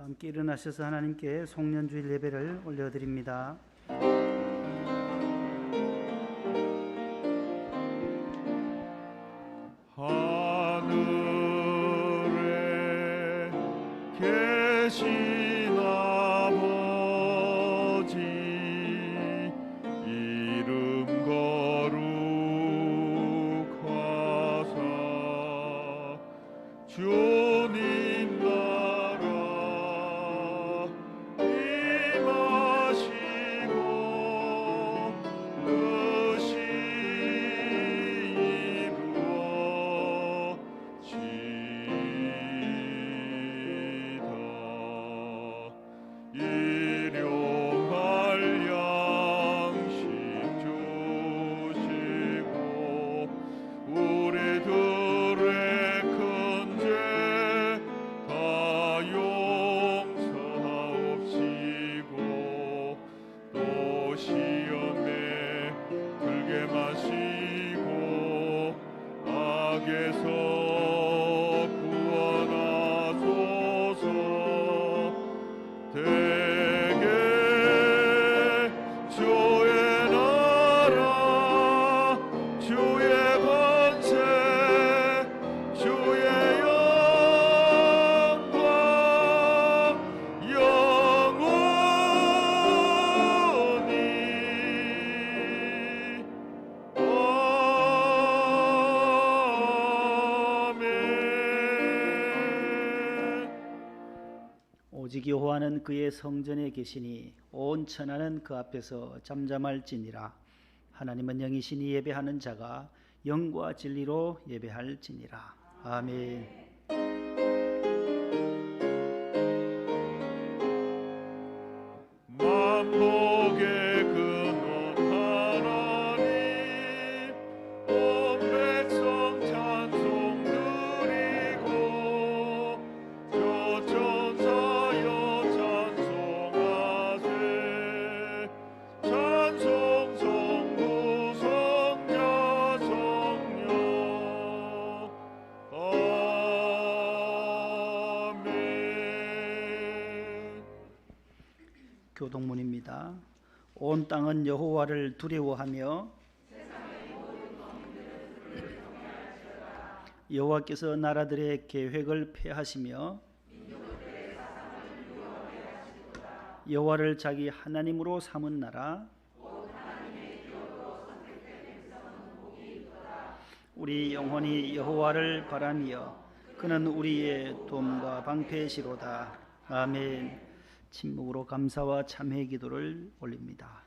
함께 일어나셔서 하나님께 송년주일 예배를 올려드립니다. 하늘에 계신 아버지 이름 거룩하사 주님 나라 임하시고 뜻이 이루어지이다. 일용할 양식 주시고 우리들의 큰 죄 다 용서하옵시고 또 시험에 들게 마시고 악에서 구원하소서. 대개 주의 나라 주의 권세 주의 영광 영원히 아멘. 오직 여호와는 그의 성전에 계시니 온 천하는 그 앞에서 잠잠할지니라. 하나님은 영이시니 예배하는 자가 영과 진리로 예배할지니라. 아멘. 만복의 근원 하나님 온 백성 찬송 드리고 저 천사여 찬송하세. 찬송 성부 성자 성령 아멘. 교동문입니다. 온 땅은 여호와를 두려워하며 여호와께서 나라들의 계획을 폐하시며 여호와를 자기 하나님으로 삼은 나라 우리 영혼이 여호와를 바라며 그는 우리의 도움과 방패시로다. 아멘. 침묵으로 감사와 참회 기도를 올립니다.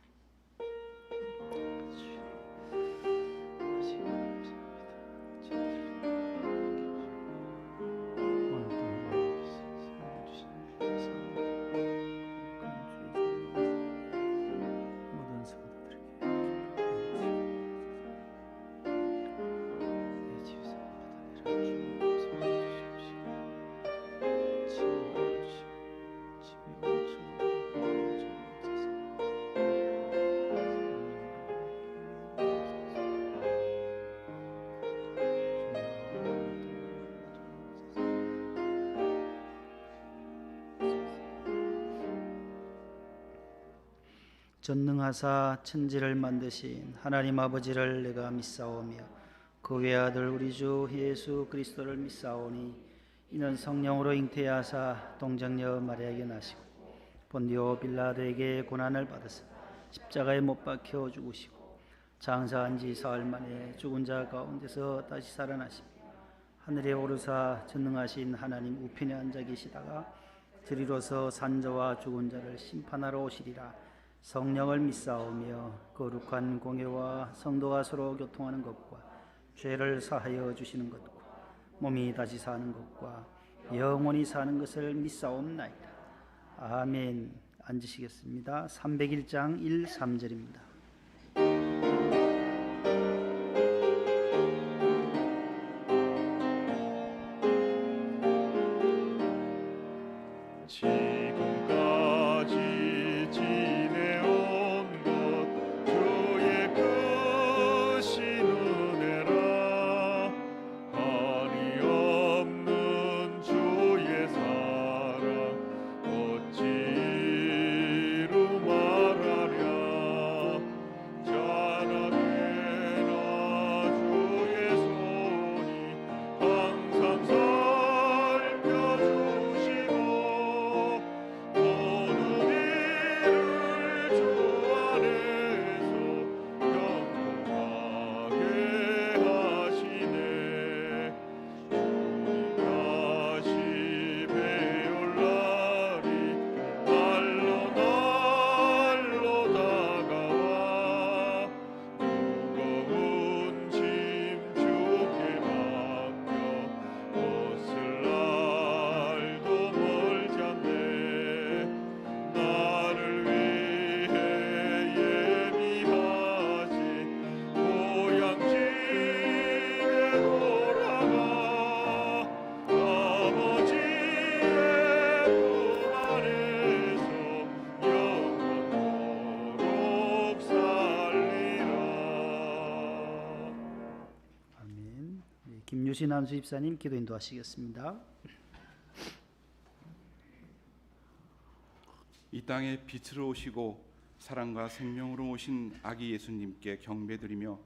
전능하사 천지를 만드신 하나님 아버지를 내가 믿사오며 그 외아들 우리 주 예수 그리스도를 믿사오니 이는 성령으로 잉태하사 동정녀 마리아에게 나시고 본디오 빌라도에게 고난을 받으사 십자가에 못 박혀 죽으시고 장사한 지 사흘 만에 죽은 자 가운데서 다시 살아나시고 하늘에 오르사 전능하신 하나님 우편에 앉아 계시다가 저리로서 산자와 죽은 자를 심판하러 오시리라. 성령을 믿사오며 거룩한 공예와 성도가 서로 교통하는 것과 죄를 사하여 주시는 것과 몸이 다시 사는 것과 영원히 사는 것을 믿사옵나이다. 아멘. 앉으시겠습니다. 301장 1, 3절입니다. 지금까지 지내온 것 주의 크신 은혜라. 한이 없는 주의 사랑 김유신 안수 집사님 기도 인도하시겠습니다. 이 땅에 빛으로 오시고 사랑과 생명으로 오신 아기 예수님께 경배드리며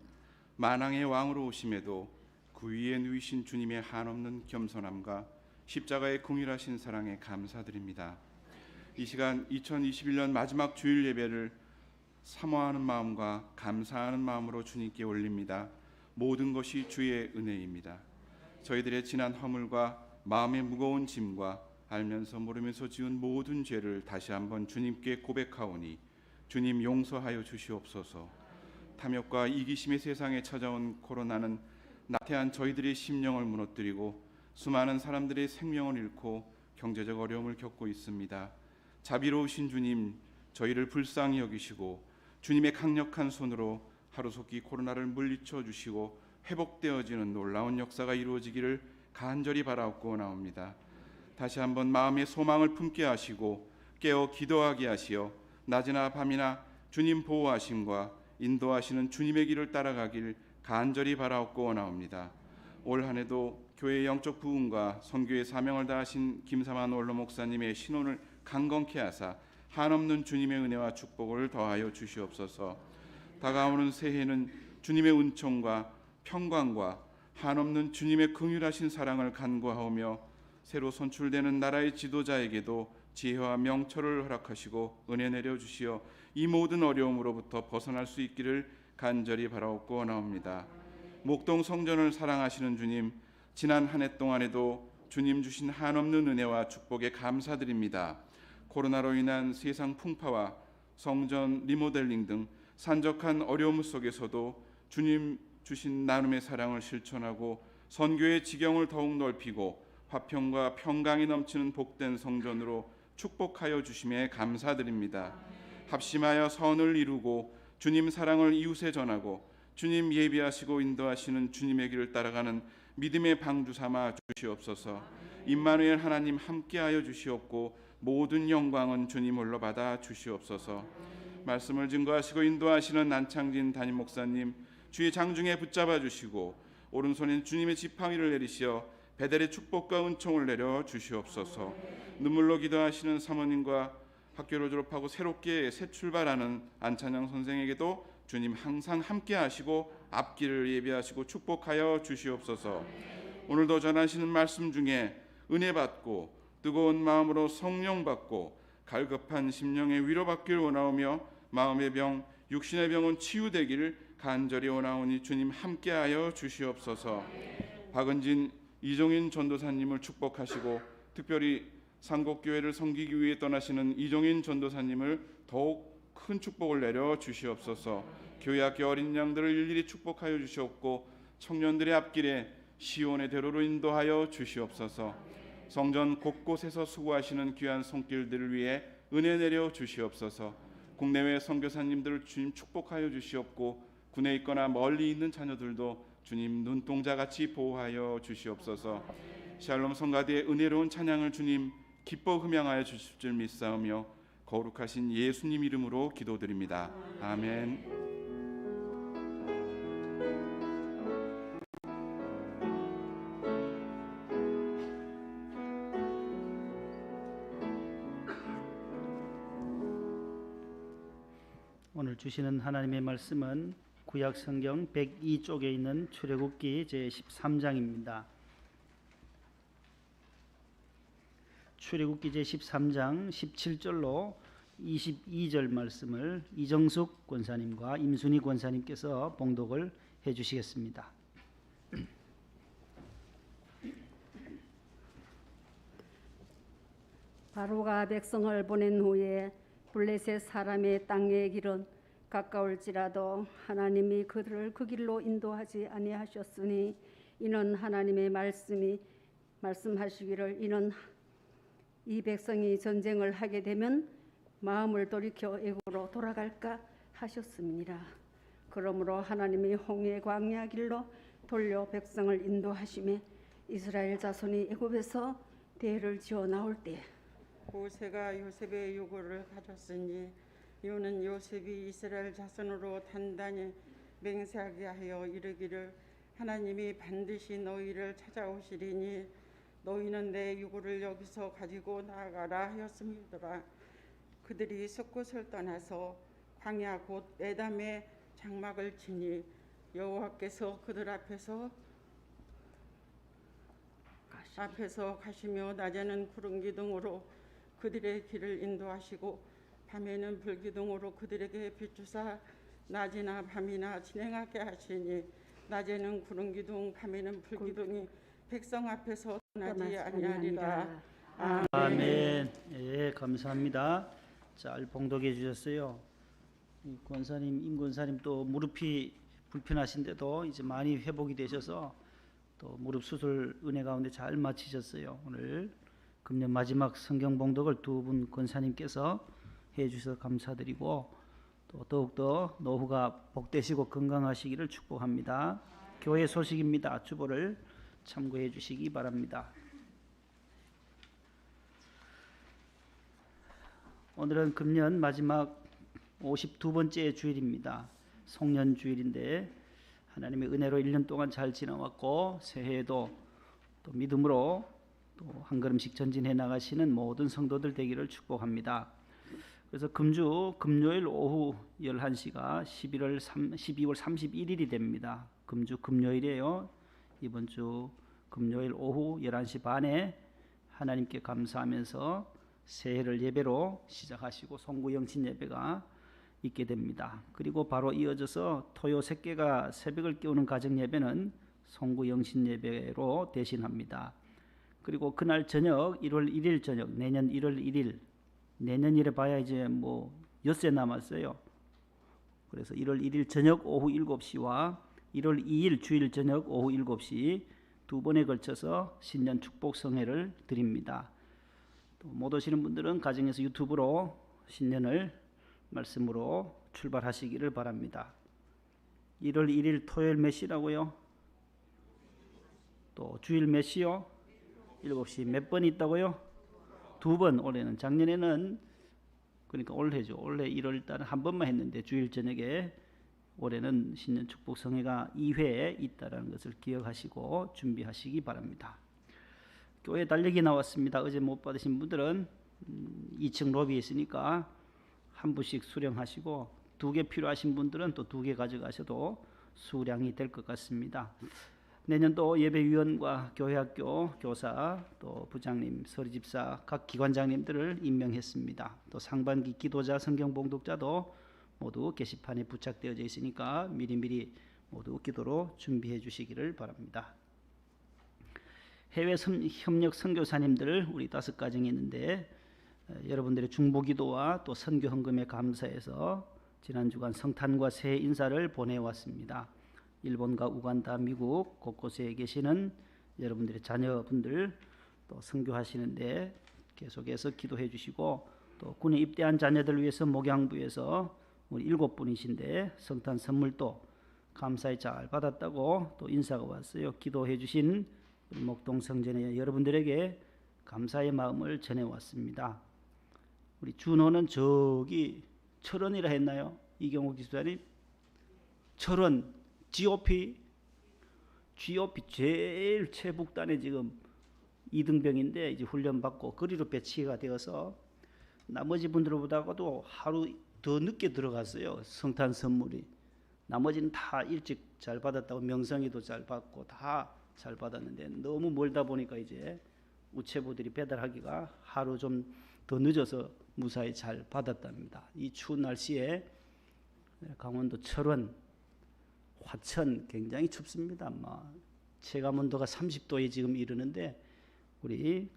만왕의 왕으로 오심에도 그 위에 누이신 주님의 한없는 겸손함과 십자가의 긍휼하신 사랑에 감사드립니다. 이 시간 2021년 마지막 주일 예배를 사모하는 마음과 감사하는 마음으로 주님께 올립니다. 모든 것이 주의 은혜입니다. 저희들의 지난 허물과 마음의 무거운 짐과 알면서 모르면서 지은 모든 죄를 다시 한번 주님께 고백하오니 주님 용서하여 주시옵소서. 탐욕과 이기심의 세상에 찾아온 코로나는 나태한 저희들의 심령을 무너뜨리고 수많은 사람들의 생명을 잃고 경제적 어려움을 겪고 있습니다. 자비로우신 주님, 저희를 불쌍히 여기시고 주님의 강력한 손으로 하루속히 코로나를 물리쳐 주시고 회복되어지는 놀라운 역사가 이루어지기를 간절히 바라옵고나옵니다. 다시 한번 마음의 소망을 품게 하시고 깨어 기도하게 하시어 낮이나 밤이나 주님 보호하심과 인도하시는 주님의 길을 따라가길 간절히 바라옵고나옵니다. 올 한해도 교회의 영적 부흥과 선교의 사명을 다하신 김사만 원로 목사님의 신혼을 강건케 하사 한없는 주님의 은혜와 축복을 더하여 주시옵소서. 다가오는 새해는 주님의 은총과 평강과 한없는 주님의 긍휼하신 사랑을 간구하오며 새로 선출되는 나라의 지도자에게도 지혜와 명철을 허락하시고 은혜 내려 주시어 이 모든 어려움으로부터 벗어날 수 있기를 간절히 바라옵고나옵니다. 목동 성전을 사랑하시는 주님, 지난 한 해 동안에도 주님 주신 한없는 은혜와 축복에 감사드립니다. 코로나로 인한 세상 풍파와 성전 리모델링 등 산적한 어려움 속에서도 주님 주신 나눔의 사랑을 실천하고 선교의 지경을 더욱 넓히고 화평과 평강이 넘치는 복된 성전으로 축복하여 주심에 감사드립니다. 합심하여 선을 이루고 주님 사랑을 이웃에 전하고 주님 예비하시고 인도하시는 주님의 길을 따라가는 믿음의 방주 삼아 주시옵소서. 임마누엘 하나님 함께하여 주시옵고 모든 영광은 주님 홀로 받아 주시옵소서. 말씀을 증거하시고 인도하시는 안창진 담임 목사님 주의 장중에 붙잡아 주시고 오른손인 주님의 지팡이를 내리시어 베델의 축복과 은총을 내려 주시옵소서. 눈물로 기도하시는 사모님과 학교를 졸업하고 새롭게 새 출발하는 안찬영 선생에게도 주님 항상 함께 하시고 앞길을 예비하시고 축복하여 주시옵소서. 오늘도 전하시는 말씀 중에 은혜 받고 뜨거운 마음으로 성령 받고 갈급한 심령의 위로받길 원하오며 마음의 병, 육신의 병은 치유되기를 간절히 원하오니 주님 함께하여 주시옵소서. 박은진, 이종인 전도사님을 축복하시고 특별히 상곡교회를 섬기기 위해 떠나시는 이종인 전도사님을 더욱 큰 축복을 내려 주시옵소서. 교회 학교 어린 양들을 일일이 축복하여 주시옵고 청년들의 앞길에 시온의 대로로 인도하여 주시옵소서. 성전 곳곳에서 수고하시는 귀한 손길들을 위해 은혜 내려 주시옵소서. 국내외 선교사님들을 주님 축복하여 주시옵고 군에 있거나 멀리 있는 자녀들도 주님 눈동자같이 보호하여 주시옵소서. 샬롬 성가대의 은혜로운 찬양을 주님 기뻐 흠양하여 주실 줄 믿사오며 거룩하신 예수님 이름으로 기도드립니다. 아멘. 오늘 주시는 하나님의 말씀은 구약 성경 102쪽에 있는 출애굽기 제13장입니다. 출애굽기 제13장 17절로 22절 말씀을 이정숙 권사님과 임순희 권사님께서 봉독을 해 주시겠습니다. 바로가 백성을 보낸 후에 블레셋 사람의 땅의 길은 가까울지라도 하나님이 그들을 그 길로 인도하지 아니하셨으니 이는 하나님의 말씀하시기를 이는 이 백성이 전쟁을 하게 되면 마음을 돌이켜 애굽으로 돌아갈까 하셨습니다. 그러므로 하나님이 홍해 광야 길로 돌려 백성을 인도하심에 이스라엘 자손이 애굽에서 대를 지어 나올 때 모세가 요셉의 요구를 가졌으니 이유는 요셉이 이스라엘 자손으로 단단히 맹세하게 하여 이르기를 하나님이 반드시 너희를 찾아오시리니 너희는 내 유고를 여기서 가지고 나아가라 하였음이더라. 그들이 숲곳을 떠나서 광야 곧 에담의 장막을 치니 여호와께서 그들 앞에서 가시며 낮에는 구름 기둥으로 그들의 길을 인도하시고 밤에는 불기둥으로 그들에게 비추사 낮이나 밤이나 진행하게 하시니 낮에는 구름 기둥 밤에는 불기둥이 백성 앞에서 떠나지 아니하리라. 아멘. 예, 감사합니다. 잘 봉독해 주셨어요. 이 권사님, 임 권사님 또 무릎이 불편하신데도 이제 많이 회복이 되셔서 또 무릎 수술 은혜 가운데 잘 마치셨어요. 오늘 금년 마지막 성경 봉독을 두 분 권사님께서 해 주셔서 감사드리고 또 더욱더 노후가 복되시고 건강하시기를 축복합니다. 교회 소식입니다. 주보를 참고해 주시기 바랍니다. 오늘은 금년 마지막 52번째 주일입니다. 송년 주일인데 하나님의 은혜로 1년 동안 잘 지나왔고 새해에도 또 믿음으로 또 한 걸음씩 전진해 나가시는 모든 성도들 되기를 축복합니다. 그래서 금주 금요일 오후 11시가 12월 31일이 됩니다. 금주 금요일이에요. 이번 주 금요일 오후 11시 반에 하나님께 감사하면서 새해를 예배로 시작하시고 송구영신 예배가 있게 됩니다. 그리고 바로 이어져서 토요 새끼가 새벽을 깨우는 가정 예배는 송구영신 예배로 대신합니다. 그리고 그날 저녁 1월 1일 저녁 내년 1월 1일 내년이래 봐야 이제 뭐 엿새 남았어요. 그래서 1월 1일 저녁 오후 7시와 1월 2일 주일 저녁 오후 7시 두 번에 걸쳐서 신년 축복 성회를 드립니다. 또 못 오시는 분들은 가정에서 유튜브로 신년을 말씀으로 출발하시기를 바랍니다. 1월 1일 토요일 몇 시라고요? 또 주일 몇 시요? 7시 몇 번 있다고요? 2번. 올해는 작년에는 그러니까 올해죠. 올해 1월 달은 한 번만 했는데 주일 저녁에 올해는 신년 축복 성회가 2회 있다라는 것을 기억하시고 준비하시기 바랍니다. 교회 달력이 나왔습니다. 어제 못 받으신 분들은 2층 로비에 있으니까 한 부씩 수령하시고 2개 필요하신 분들은 또 2개 가져가셔도 수량이 될 것 같습니다. 내년도 예배위원과 교회학교 교사 또 부장님, 서리집사 각 기관장님들을 임명했습니다. 또 상반기 기도자, 성경봉독자도 모두 게시판에 부착되어져 있으니까 미리미리 모두 기도로 준비해 주시기를 바랍니다. 해외 협력 선교사님들 우리 5가정이 있는데 여러분들의 중보기도와 또 선교 헌금에 감사해서 지난 주간 성탄과 새해 인사를 보내왔습니다. 일본과 우간다, 미국 곳곳에 계시는 여러분들의 자녀분들 또 선교하시는데 계속해서 기도해 주시고 또 군에 입대한 자녀들 위해서 목양부에서 우리 7분이신데 성탄 선물도 감사히 잘 받았다고 또 인사가 왔어요. 기도해 주신 우리 목동 성전의 여러분들에게 감사의 마음을 전해왔습니다. 우리 준호는 저기 철원이라 했나요? 이경호 기수사님? 철원 GOP 제일 최북단에 지금 이등병인데 이제 훈련받고 거리로 배치가 되어서 나머지 분들보다도 하루 더 늦게 들어갔어요. 성탄 선물이. 나머지는 다 일찍 잘 받았다고 명성이도 잘 받고 다 잘 받았는데 너무 멀다 보니까 이제 우체부들이 배달하기가 하루 좀 더 늦어서 무사히 잘 받았답니다. 이 추운 날씨에 강원도 철원, 화천 굉장히 춥습니다. 체감온도가 30도에 지금 이르는데 우리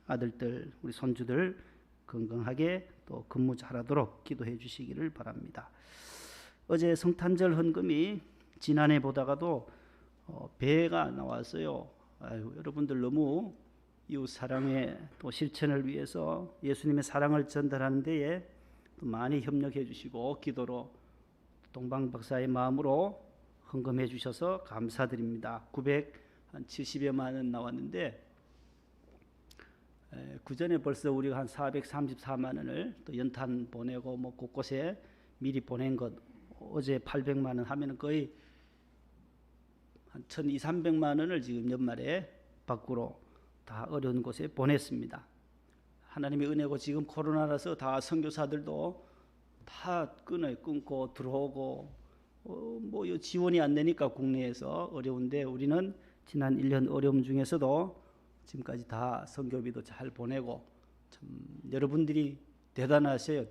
아들들, 우리 손주들 건강하게 또 근무 잘하도록 기도해 주시기를 바랍니다. 어제 성탄절 헌금이 지난해 보다가도 배가 나왔어요. 아유, 여러분들 너무 이웃 사랑의 또 실천을 위해서 예수님의 사랑을 전달하는 데에 또 많이 협력해 주시고 기도로 동방 박사의 마음으로 헌금해 주셔서 감사드립니다. 970여만 원 나왔는데 그전에 벌써 우리가 한 434만 원을 또 연탄 보내고 뭐 곳곳에 미리 보낸 것 어제 800만 원 하면은 거의 한 1,200~300만 원을 지금 연말에 밖으로 다 어려운 곳에 보냈습니다. 하나님의 은혜고 지금 코로나라서 다 선교사들도 다 끊고 들어오고 뭐 지원이 안 되니까 국내에서 어려운데 우리는 지난 1년 어려움 중에서도 지금까지 다 선교비도 잘 보내고 참 여러분들이 대단하세요.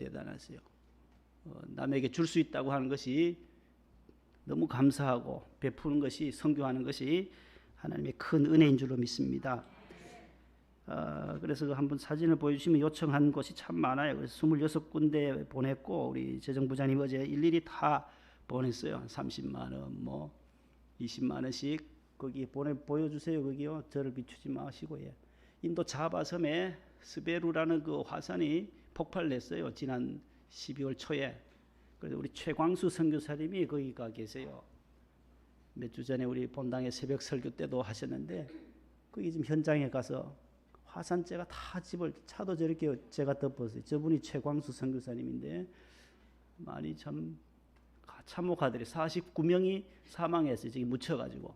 남에게 줄 수 있다고 하는 것이 너무 감사하고 베푸는 것이 선교하는 것이 하나님의 큰 은혜인 줄로 믿습니다. 그래서 한번 사진을 보여주시면 요청한 곳이 참 많아요. 그래서 26군데 보냈고 우리 재정부장님 어제 일일이 다 보냈어요. 30만 원, 뭐 20만 원씩 거기 보여주세요. 거기요. 저를 비추지 마시고 인도 자바섬에 스베루라는 그 화산이 폭발했어요. 지난 12월 초에. 그래서 우리 최광수 선교사님이 거기 가 계세요. 몇 주 전에 우리 본당에 새벽 설교 때도 하셨는데 거기 지금 현장에 가서 화산재가 다 집을 차도 저렇게 제가 덮었어요. 저분이 최광수 선교사님인데 많이 참 참혹하더래. 49명이 사망했어요. 저기 묻혀가지고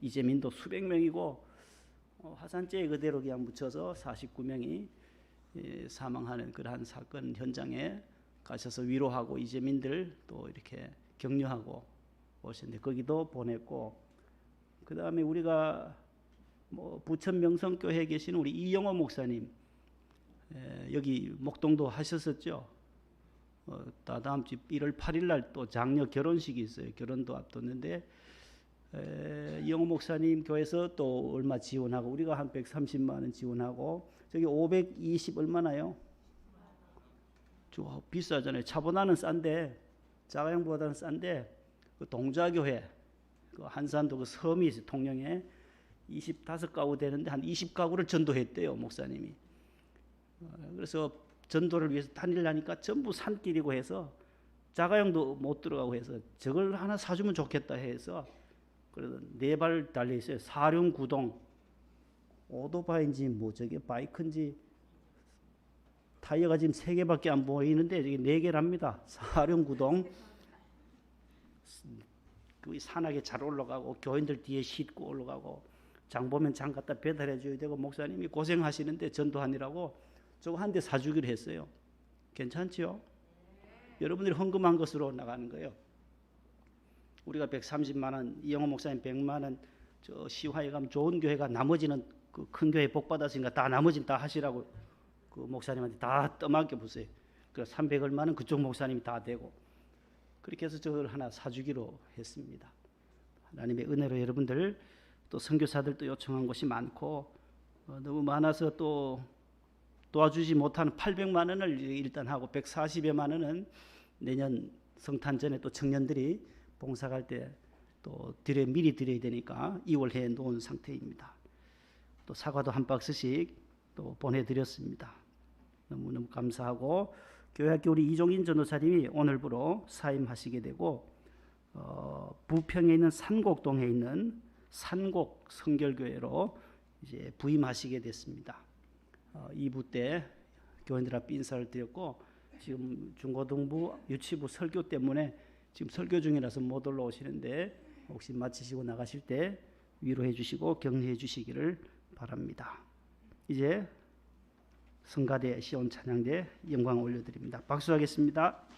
이재민도 수백 명이고 화산재에 그대로 그냥 묻혀서 49명이 사망하는 그러한 사건 현장에 가셔서 위로하고 이재민들 또 이렇게 격려하고 오셨는데 거기도 보냈고 그 다음에 우리가 뭐 부천 명성교회에 계시는 우리 이영호 목사님 여기 목동도 하셨었죠. 다다음 주 1월 8일 날 또 장녀 결혼식이 있어요. 결혼도 앞뒀는데 이영호 목사님 교회에서 또 얼마 지원하고 우리가 한 130만 원 지원하고 저기 520 얼마나요? 비싸잖아요. 차보다는 싼데 자가용보다는 싼데 그 동자교회 그 한산도 그 섬이 있어요. 통영에 25가구 되는데 한 20가구를 전도했대요. 목사님이. 그래서 전도를 위해서 다니려니까 전부 산길이고 해서 자가용도 못 들어가고 해서 저걸 하나 사주면 좋겠다 해서 그래서 4발 달려 있어요. 사륜구동 오토바이인지 뭐 저게 바이크인지 타이어가 지금 3개밖에 안 보이는데 저기 4개랍니다. 사륜구동 그 산악에 잘 올라가고 교인들 뒤에 싣고 올라가고 장 보면 장 갖다 배달해 줘야 되고 목사님이 고생하시는데 전도하느라고 저거 한 대 사주기로 했어요. 괜찮지요? 여러분들이 헌금한 것으로 나가는 거예요. 우리가 130만 원, 이영호 목사님 100만 원, 저 시화에 가면 좋은 교회가 나머지는 그 큰 교회 복 받았으니까 다 나머지는 다 하시라고 그 목사님한테 다 떠맡겨 보세요. 그래서 300 얼마는 그쪽 목사님이 다 되고 그렇게 해서 저걸 하나 사주기로 했습니다. 하나님의 은혜로 여러분들 또 선교사들도 요청한 것이 많고 너무 많아서 또 도와주지 못하는 800만 원을 일단 하고 140여만 원은 내년 성탄 전에 또 청년들이 봉사 갈 때 또 미리 드려야 되니까 2월에 놓은 상태입니다. 또 사과도 한 박스씩 또 보내드렸습니다. 너무너무 감사하고 교회학교 우리 이종인 전도사님이 오늘부로 사임하시게 되고 부평에 있는 산곡동에 있는 산곡 성결교회로 이제 부임하시게 됐습니다. 2부 때 교인들 앞에 인사를 드렸고 지금 중고등부 유치부 설교 때문에 지금 설교 중이라서 못 올라오시는데 혹시 마치시고 나가실 때 위로해 주시고 격려해 주시기를 바랍니다. 이제 성가대 시온 찬양대 영광 올려드립니다. 박수하겠습니다.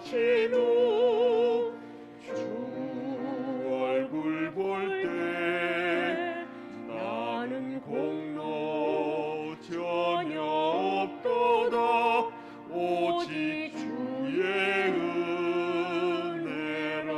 바친 후 주 얼굴 볼 때 나는 공로 전혀 없도다 오직 주의 은혜라.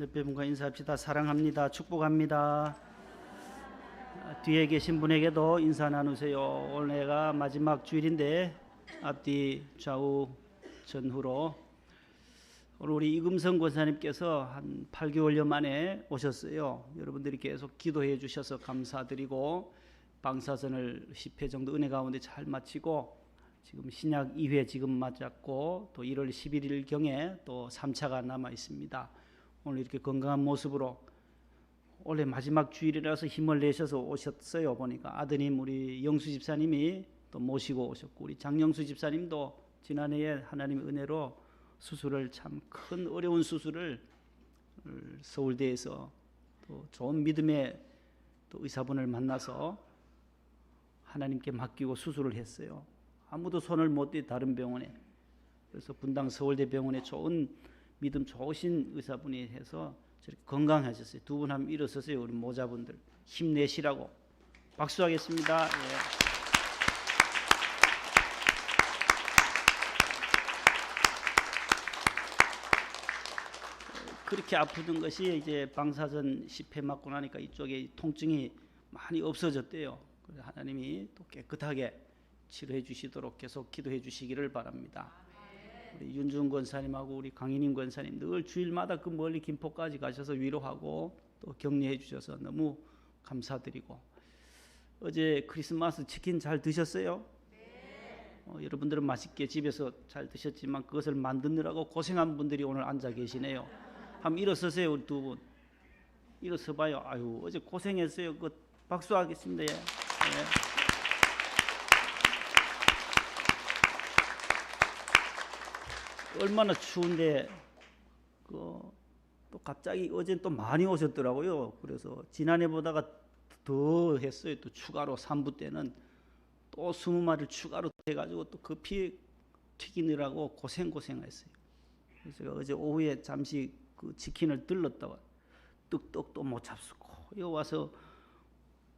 옆에 분과 인사합시다. 사랑합니다. 축복합니다. 뒤에 계신 분에게도 인사 나누세요. 오늘가 마지막 주일인데 앞뒤 좌우 전후로 오늘 우리 이금성 권사님께서 한 8개월여 만에 오셨어요. 여러분들이 계속 기도해 주셔서 감사드리고 방사선을 10회 정도 은혜 가운데 잘 마치고 지금 신약 2회 지금 맞았고 또 1월 11일경에 또 3차가 남아 있습니다. 오늘 이렇게 건강한 모습으로 원래 마지막 주일이라서 힘을 내셔서 오셨어요. 보니까 아드님 우리 영수 집사님이 또 모시고 오셨고 우리 장영수 집사님도 지난해에 하나님의 은혜로 수술을 참 큰 어려운 수술을 서울대에서 또 좋은 믿음의 또 의사분을 만나서 하나님께 맡기고 수술을 했어요. 아무도 손을 못 대 다른 병원에. 그래서 분당 서울대병원에 좋은 믿음 좋으신 의사분이 해서 저렇게 건강하셨어요. 두 분 한번 일어서세요. 우리 모자분들 힘내시라고 박수하겠습니다. 예. 그렇게 아프던 것이 이제 방사선 10회 맞고 나니까 이쪽에 통증이 많이 없어졌대요. 그래서 하나님이 또 깨끗하게 치료해 주시도록 계속 기도해 주시기를 바랍니다. 우리 윤중 권사님하고 우리 강인임 권사님 늘 주일마다 그 멀리 김포까지 가셔서 위로하고 또 격려해 주셔서 너무 감사드리고 어제 크리스마스 치킨 잘 드셨어요? 여러분들은 맛있게 집에서 잘 드셨지만 그것을 만드느라고 고생한 분들이 오늘 앉아 계시네요. 한번 일어서세요. 우리 두 분 일어서 봐요. 아유 어제 고생했어요. 그 박수하겠습니다. 예. 얼마나 추운데 또 갑자기 어제 또 많이 오셨더라고요. 그래서 지난해보다가 더 했어요. 또 추가로 3부 때는 또 20마리를 추가로 해가지고 또 급히 튀기느라고 고생했어요. 그래서 제가 어제 오후에 잠시 그 치킨을 들렀다가 떡도 못 잡수고 여기 와서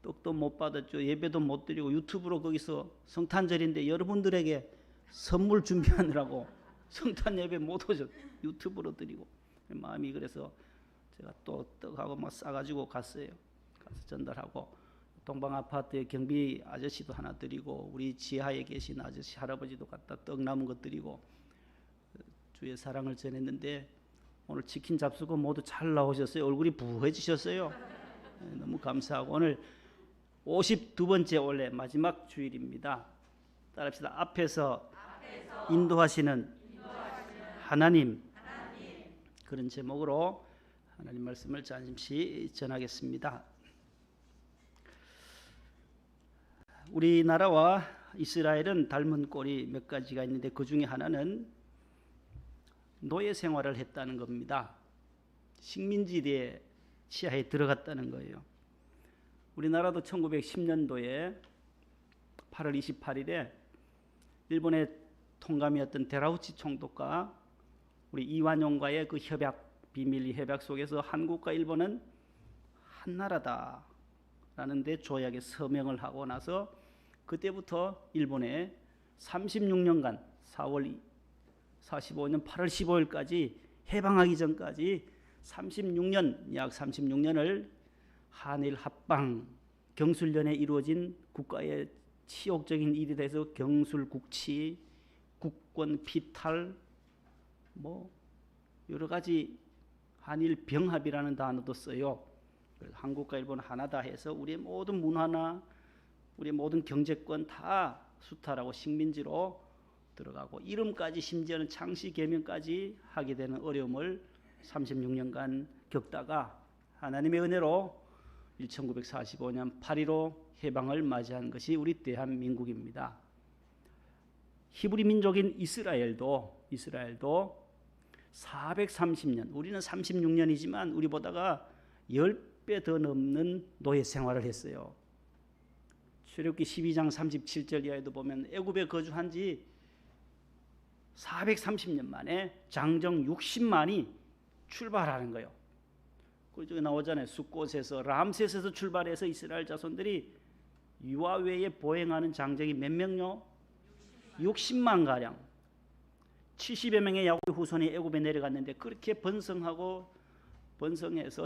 떡도 못 받았죠. 예배도 못 드리고 유튜브로 거기서 성탄절인데 여러분들에게 선물 준비하느라고 성탄 예배 못 오죠. 유튜브로 드리고 마음이 그래서 제가 또 떡하고 막 싸가지고 갔어요. 가서 전달하고 동방 아파트에 경비 아저씨도 하나 드리고 우리 지하에 계신 아저씨 할아버지도 갖다 떡 남은 것 드리고 주의 사랑을 전했는데 오늘 치킨 잡수고 모두 잘 나오셨어요. 얼굴이 부해지셨어요. 너무 감사하고 오늘 52번째 원래 마지막 주일입니다. 따라합시다. 앞에서 인도하시는 하나님. 그런 제목으로 하나님 말씀을 잠시 전하겠습니다. 우리나라와 이스라엘은 닮은 꼴이 몇 가지가 있는데 그 중에 하나는 노예 생활을 했다는 겁니다. 식민지대 치하에 들어갔다는 거예요. 우리나라도 1910년도에 8월 28일에 일본의 통감이었던 데라우치 총독과 우리 이완용과의 그 비밀 협약 속에서 한국과 일본은 한 나라다라는 데 조약에 서명을 하고 나서 그때부터 일본에 36년간 4월 45년 8월 15일까지 해방하기 전까지 36년 약 36년을 한일 합방 경술련에 이루어진 국가의 치욕적인 일이 돼서 경술국치, 국권 피탈, 뭐 여러 가지 한일 병합이라는 단어도 써요. 그래서 한국과 일본 하나다 해서 우리의 모든 문화나 우리의 모든 경제권 다 수탈하고 식민지로 들어가고 이름까지 심지어는 창씨 개명까지 하게 되는 어려움을 36년간 겪다가 하나님의 은혜로 1945년 8.15 해방을 맞이한 것이 우리 대한민국입니다. 히브리 민족인 이스라엘도 430년, 우리는 36년이지만 우리보다가 10배 더 넘는 노예 생활을 했어요. 출애굽기 12장 37절 이하에도 보면 애굽에 거주한 지 430년 만에 장정 60만이 출발하는 거예요. 그쪽에 나오잖아요. 숫곳에서 람셋에서 출발해서 이스라엘 자손들이 유아외에 보행하는 장정이 몇 명요? 60만 가량. 70여 명의 야곱의 후손이 애굽에 내려갔는데 그렇게 번성해서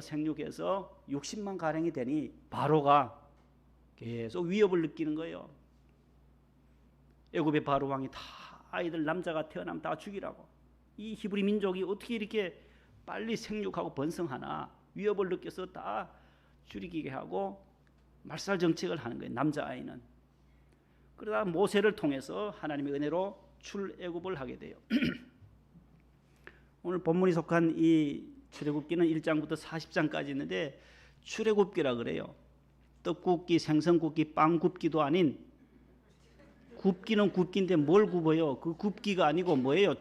생육해서 60만 가량이 되니 바로가 계속 위협을 느끼는 거예요. 애굽의 바로 왕이 다 아이들 남자가 태어나면 다 죽이라고. 이 히브리 민족이 어떻게 이렇게 빨리 생육하고 번성하나 위협을 느껴서 다 죽이게 하고 말살 정책을 하는 거예요. 남자아이는. 그러다 모세를 통해서 하나님의 은혜로 출애굽을 하게 돼요. 오늘 본문이 속한 이 출애굽기는 1장부터 40장까지 있는데 출애굽기라 그래요. 떡굽기, 생선굽기, 빵굽기도 아닌 굽기는 굽기인데 뭘 굽어요? 그 굽기가 아니고 뭐예요?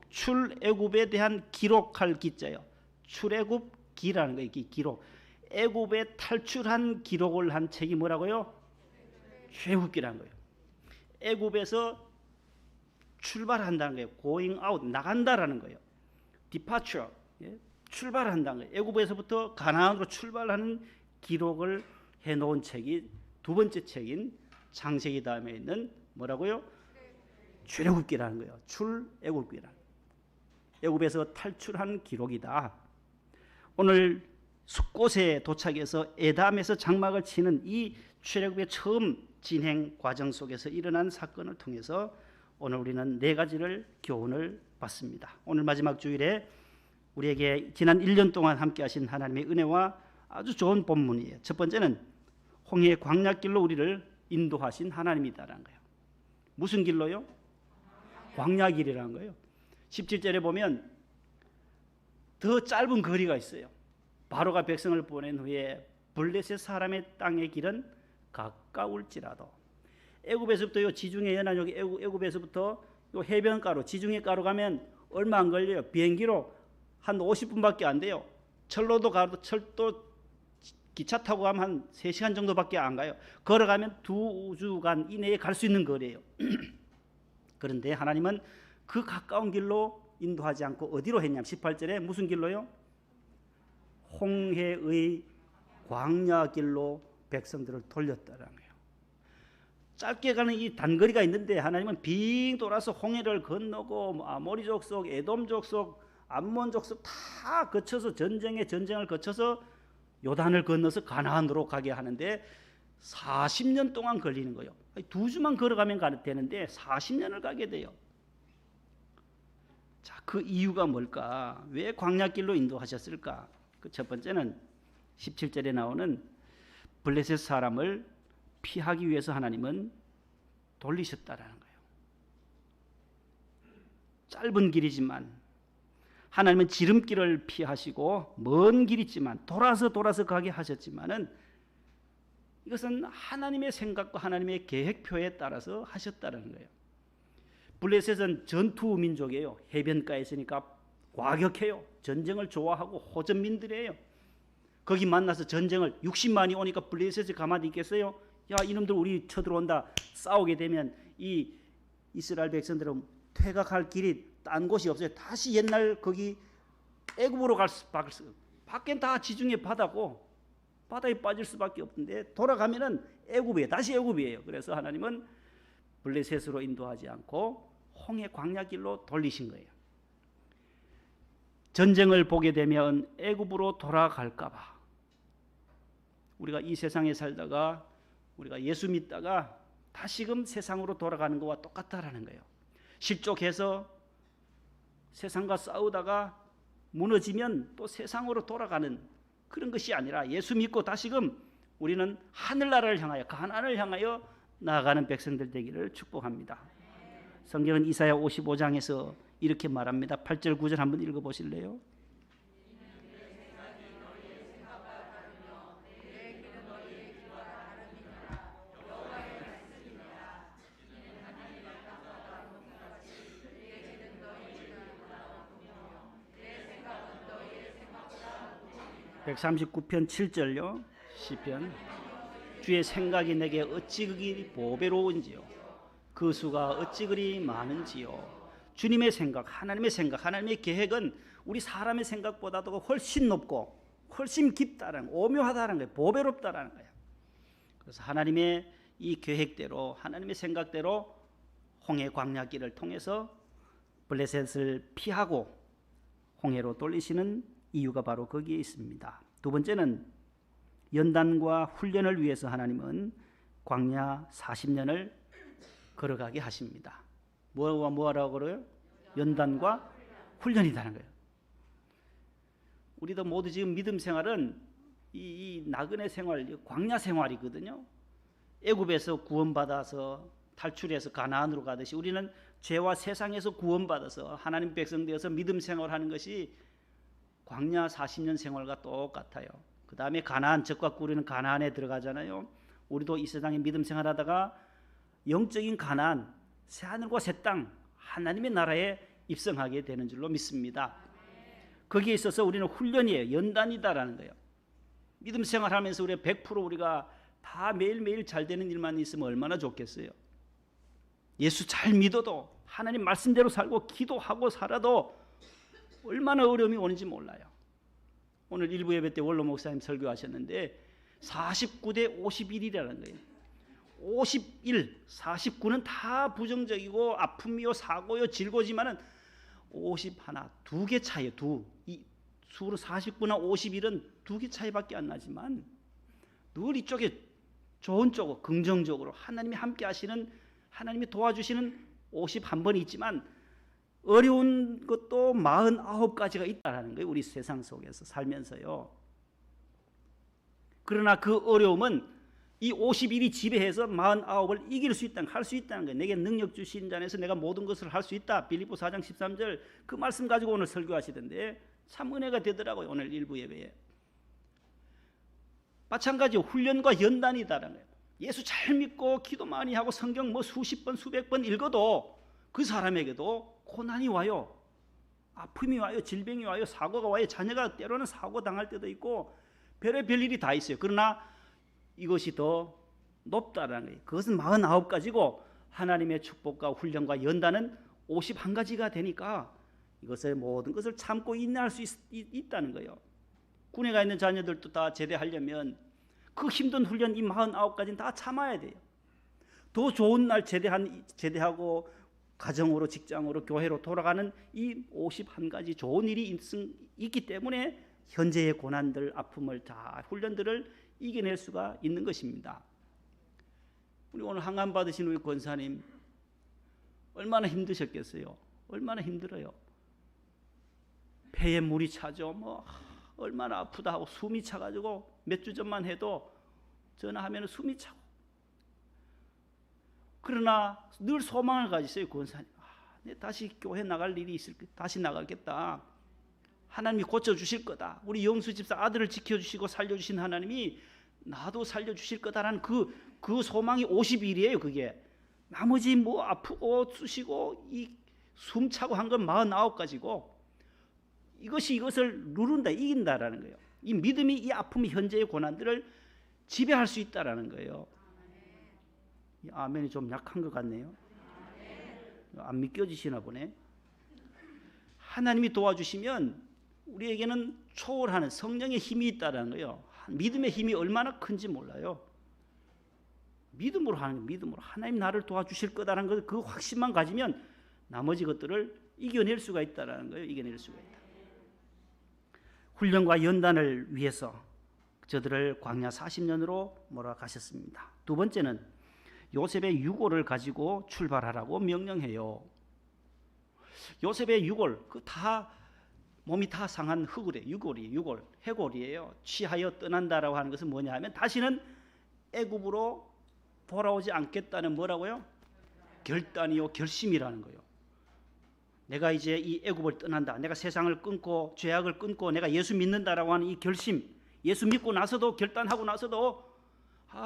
출애굽에 대한 기록할 기자예요. 출애굽기라는 거예요. 기록. 애굽에 탈출한 기록을 한 책이 뭐라고요? 출애굽기라는 거예요. 애굽에서 출발한다는 거예요. going out, 나간다라는 거예요. departure, 출발한다는 거예요. 애굽에서부터 가나안으로 출발하는 기록을 해놓은 책이 두 번째 책인 창세기 다음에 있는 뭐라고요? 출애굽기라는 거예요. 출애굽기라. 애굽에서 탈출한 기록이다. 오늘 숫곳에 도착해서 에담에서 장막을 치는 이 출애굽의 처음 진행 과정 속에서 일어난 사건을 통해서 오늘 우리는 네 가지를 교훈을 받습니다. 오늘 마지막 주일에 우리에게 지난 1년 동안 함께 하신 하나님의 은혜와 아주 좋은 본문이에요. 첫 번째는 홍해의 광야길로 우리를 인도하신 하나님이다라는 거예요. 무슨 길로요? 광야길이라는 거예요. 17절에 보면 더 짧은 거리가 있어요. 바로가 백성을 보낸 후에 블레셋 사람의 땅의 길은 가까울지라도 애굽에서부터 요 지중해 연안 여기 애굽에서부터 요 해변가로 지중해 가로 가면 얼마 안 걸려요. 비행기로 한 50분밖에 안 돼요. 철로도 가도 철도 기차 타고 가면 한 3시간 정도밖에 안 가요. 걸어가면 2주간 이내에 갈 수 있는 거리예요. 그런데 하나님은 그 가까운 길로 인도하지 않고 어디로 했냐면 18절에 무슨 길로요? 홍해의 광야 길로 백성들을 돌렸다라는 거예요. 짧게 가는 이 단거리가 있는데 하나님은 빙 돌아서 홍해를 건너고 아모리 족속, 에돔 족속, 암몬 족속 다 거쳐서 전쟁을 거쳐서 요단을 건너서 가나안으로 가게 하는데 40년 동안 걸리는 거예요. 2주만 걸어가면 되는데 40년을 가게 돼요. 자, 그 이유가 뭘까? 왜 광야길로 인도하셨을까? 그 첫 번째는 17절에 나오는 블레셋 사람을 피하기 위해서 하나님은 돌리셨다라는 거예요. 짧은 길이지만 하나님은 지름길을 피하시고 먼 길이지만 돌아서 가게 하셨지만은 이것은 하나님의 생각과 하나님의 계획표에 따라서 하셨다는 거예요. 블레셋은 전투 민족이에요. 해변가에 있으니까 과격해요. 전쟁을 좋아하고 호전민들이에요. 거기 만나서 전쟁을 60만이 오니까 블레셋이 가만히 있겠어요? 야, 이놈들 우리 쳐들어온다. 싸우게 되면 이 이스라엘 백성들은 퇴각할 길이 딴 곳이 없어요. 다시 옛날 거기 애굽으로 갈 수밖에. 밖엔 다 지중해 바다고 바다에 빠질 수밖에 없는데 돌아가면은 애굽이에요. 다시 애굽이에요. 그래서 하나님은 블레셋으로 인도하지 않고 홍해 광야길로 돌리신 거예요. 전쟁을 보게 되면 애굽으로 돌아갈까 봐. 우리가 이 세상에 살다가 우리가 예수 믿다가 다시금 세상으로 돌아가는 것과 똑같다라는 거예요. 실족해서 세상과 싸우다가 무너지면 또 세상으로 돌아가는 그런 것이 아니라 예수 믿고 다시금 우리는 하늘나라를 향하여 가나안을 향하여 나아가는 백성들 되기를 축복합니다. 성경은 이사야 55장에서 이렇게 말합니다. 8절 9절 한번 읽어보실래요? 139편 7절요. 시편. 주의 생각이 내게 어찌 그리 보배로운지요. 그 수가 어찌 그리 많은지요. 주님의 생각, 하나님의 계획은 우리 사람의 생각보다도 훨씬 높고 훨씬 깊다는, 오묘하다는 거예요. 보배롭다라는 거예요. 그래서 하나님의 이 계획대로, 하나님의 생각대로 홍해 광야길을 통해서 블레셋을 피하고 홍해로 돌리시는 이유가 바로 거기에 있습니다. 두 번째는 연단과 훈련을 위해서 하나님은 광야 40년을 걸어가게 하십니다. 뭐라고 그래요? 연단과 훈련이라는 거예요. 우리도 모두 지금 믿음 생활은 이 나그네 생활, 광야 생활이거든요. 애굽에서 구원받아서 탈출해서 가나안으로 가듯이 우리는 죄와 세상에서 구원받아서 하나님 백성 되어서 믿음 생활하는 것이 광야 40년 생활과 똑같아요. 그 다음에 가나안, 적과 꿀이는 가나안에 들어가잖아요. 우리도 이 세상에 믿음 생활하다가 영적인 가나안, 새하늘과 새 땅, 하나님의 나라에 입성하게 되는 줄로 믿습니다. 거기에 있어서 우리는 훈련이에요. 연단이다라는 거예요. 믿음 생활하면서 우리가 100% 우리가 다 매일매일 잘 되는 일만 있으면 얼마나 좋겠어요. 예수 잘 믿어도 하나님 말씀대로 살고 기도하고 살아도 얼마나 어려움이 오는지 몰라요. 오늘 일부 예배 때 원로 목사님 설교하셨는데 49대 51이라는 거예요. 51, 49는 다 부정적이고 아픔이요 사고요 질고지만은 51, 2개 차이요. 이 수로 49나 51은 2개 차이밖에 안 나지만 늘 이쪽에 좋은 쪽으로 긍정적으로 하나님이 함께 하시는, 하나님이 도와주시는 51번이 있지만 어려운 것도 49가지가 있다는 거예요. 우리 세상 속에서 살면서요. 그러나 그 어려움은 이 51이 지배해서 49을 이길 수 있다는, 할 수 있다는 거예요. 내게 능력 주신 자 안에서 내가 모든 것을 할 수 있다. 빌립보 4장 13절 그 말씀 가지고 오늘 설교하시던데 참 은혜가 되더라고요. 오늘 일부 예배에. 마찬가지로 훈련과 연단이다라는 거예요. 예수 잘 믿고 기도 많이 하고 성경 수십 번 수백 번 읽어도 그 사람에게도 고난이 와요. 아픔이 와요. 질병이 와요. 사고가 와요. 자녀가 때로는 사고 당할 때도 있고 별의별 일이 다 있어요. 그러나 이것이 더 높다라는 거예요. 그것은 49가지고 하나님의 축복과 훈련과 연단은 51가지가 되니까 이것을 모든 것을 참고 인내할 수 있다는 거예요. 군에 가 있는 자녀들도 다 제대하려면 그 힘든 훈련 이 49가지는 다 참아야 돼요. 더 좋은 날 제대하고 가정으로 직장으로 교회로 돌아가는 이 51가지 좋은 일이 있기 때문에 현재의 고난들, 아픔을 다 훈련들을 이겨낼 수가 있는 것입니다. 우리 오늘 항암 받으신 우리 권사님 얼마나 힘드셨겠어요? 얼마나 힘들어요? 폐에 물이 차죠. 얼마나 아프다 하고 숨이 차가지고 몇 주 전만 해도 전화하면 숨이 차고. 그러나 늘 소망을 가지세요. 권사님. 내 다시 교회 나갈 일이 있을 때 다시 나가겠다. 하나님이 고쳐주실 거다. 우리 영수 집사 아들을 지켜주시고 살려주신 하나님이 나도 살려주실 거다라는 그 소망이 50일이에요. 그게 나머지 아프고 쑤시고 이 숨차고 한 건 49가지고 이것을 누른다, 이긴다라는 거예요. 이 믿음이 이 아픔이 현재의 고난들을 지배할 수 있다라는 거예요. 이 아멘이 좀 약한 것 같네요. 안 믿겨지시나 보네. 하나님이 도와주시면 우리에게는 초월하는 성령의 힘이 있다는 거예요. 믿음의 힘이 얼마나 큰지 몰라요. 믿음으로 하는 거예요. 믿음으로 하나님 나를 도와주실 거다라는 것, 그 확신만 가지면 나머지 것들을 이겨낼 수가 있다는 거예요. 이겨낼 수가 있다. 훈련과 연단을 위해서 저들을 광야 40년으로 몰아가셨습니다. 두 번째는 요셉의 유골을 가지고 출발하라고 명령해요. 요셉의 유골, 몸이 다 상한 흙이래요. 유골, 해골이에요. 취하여 떠난다라고 하는 것은 뭐냐 하면 다시는 애굽으로 돌아오지 않겠다는 뭐라고요? 결단이요, 결심이라는 거예요. 내가 이제 이 애굽을 떠난다. 내가 세상을 끊고 죄악을 끊고 내가 예수 믿는다라고 하는 이 결심, 예수 믿고 나서도 결단하고 나서도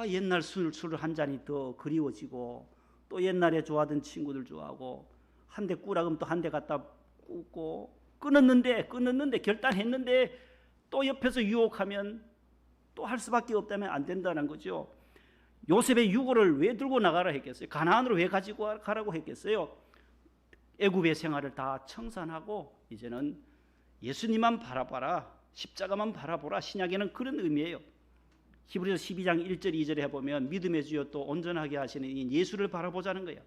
옛날 술 한 잔이 더 그리워지고 또 옛날에 좋아하던 친구들 좋아하고 한 대 꾸라 그러면 또 한 대 갖다 꽂고 끊었는데 결단했는데 또 옆에서 유혹하면 또 할 수밖에 없다면 안 된다는 거죠. 요셉의 유골을 왜 들고 나가라 했겠어요? 가나안으로 왜 가지고 가라고 했겠어요? 애굽의 생활을 다 청산하고 이제는 예수님만 바라봐라, 십자가만 바라보라. 신약에는 그런 의미예요. 히브리서 12장 1절 2절에 해보면 믿음의 주여 또 온전하게 하시는 이 예수를 바라보자는 거예요.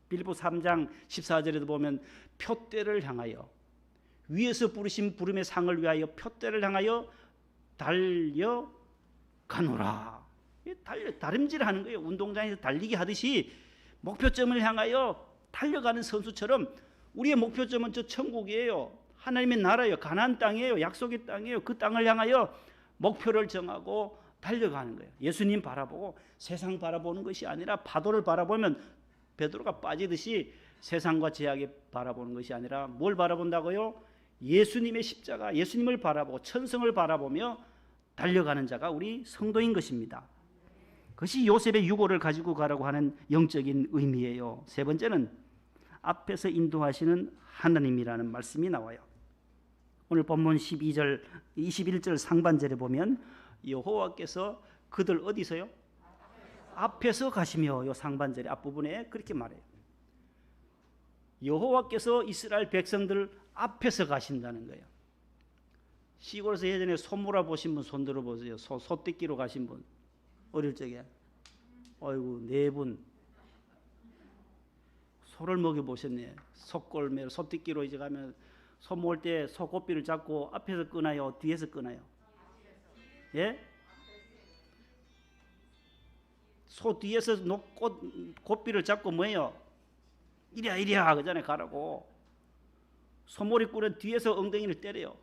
빌립보 3장 14절에도 보면 표대를 향하여 위에서 부르신 부름의 상을 위하여 표대를 향하여 달려가노라. 다림질하는 거예요. 운동장에서 달리기 하듯이 목표점을 향하여 달려가는 선수처럼 우리의 목표점은 저 천국이에요. 하나님의 나라예요. 가나안 땅이에요. 약속의 땅이에요. 그 땅을 향하여 목표를 정하고 달려가는 거예요. 예수님 바라보고 세상 바라보는 것이 아니라 파도를 바라보면 베드로가 빠지듯이 세상과 제약에 바라보는 것이 아니라 뭘 바라본다고요? 예수님의 십자가, 예수님을 바라보고 천성을 바라보며 달려가는 자가 우리 성도인 것입니다. 그것이 요셉의 유골을 가지고 가라고 하는 영적인 의미예요. 세 번째는 앞에서 인도하시는 하나님이라는 말씀이 나와요. 오늘 본문 21절 상반절에 보면 여호와께서 그들 어디서요? 앞에서 가시며, 요 상반절의 앞부분에 그렇게 말해요. 여호와께서 이스라엘 백성들 앞에서 가신다는 거예요. 시골에서 예전에 소 몰아보신 분 손 들어보세요. 소 뜯기로 가신 분 어릴 적에. 아이고, 4분 소를 먹여보셨네. 소골매로 소 뜯기로 이제 가면 소 모을 때 소 고삐를 잡고 앞에서 끄나요? 뒤에서 끄나요? 예? 소 뒤에서 고삐를 잡고 뭐예요? 이리야 그전에 가라고. 소머리 꾼은 뒤에서 엉덩이를 때려요.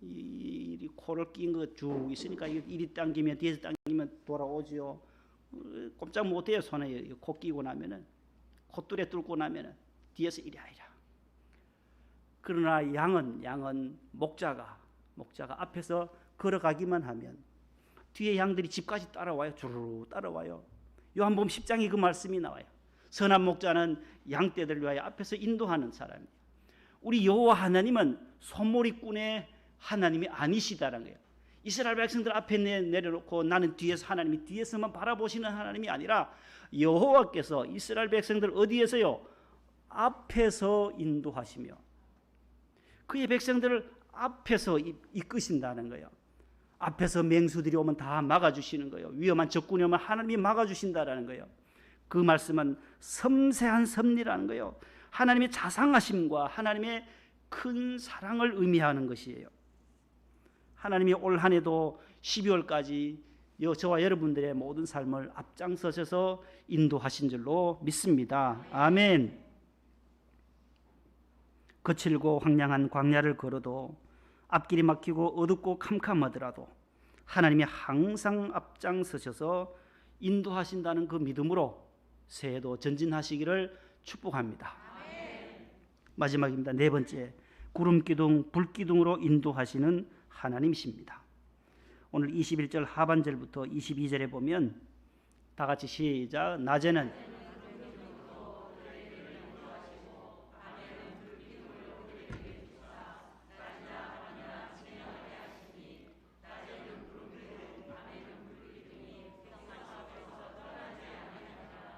이 코를 낀 거 쭉 있으니까 이리 당기면 뒤에서 당기면 돌아오지요. 꼼짝 못해요. 손에 코 끼고 나면은, 콧뚜레 뚫고 나면은 뒤에서 이리야. 그러나 양은 목자가 앞에서 걸어가기만 하면 뒤에 양들이 집까지 따라와요. 주르르 따라와요. 요한복음 10장에 그 말씀이 나와요. 선한 목자는 양떼들을 위하여 앞에서 인도하는 사람이에요. 우리 여호와 하나님은 소머리꾼의 하나님이 아니시다라는 거예요. 이스라엘 백성들 앞에 내려놓고 나는 뒤에서, 하나님이 뒤에서만 바라보시는 하나님이 아니라 여호와께서 이스라엘 백성들 어디에서요? 앞에서 인도하시며 그의 백성들을 앞에서 이끄신다는 거예요. 앞에서 맹수들이 오면 다 막아주시는 거예요. 위험한 적군이 오면 하나님이 막아주신다라는 거예요. 그 말씀은 섬세한 섭리라는 거예요. 하나님의 자상하심과 하나님의 큰 사랑을 의미하는 것이에요. 하나님이 올 한 해도 12월까지 저와 여러분들의 모든 삶을 앞장서셔서 인도하신 줄로 믿습니다. 아멘. 거칠고 황량한 광야를 걸어도 앞길이 막히고 어둡고 캄캄하더라도 하나님이 항상 앞장서셔서 인도하신다는 그 믿음으로 새해도 전진하시기를 축복합니다. 마지막입니다. 네 번째, 구름기둥, 불기둥으로 인도하시는 하나님이십니다. 오늘 21절 하반절부터 22절에 보면 다 같이 시작. 낮에는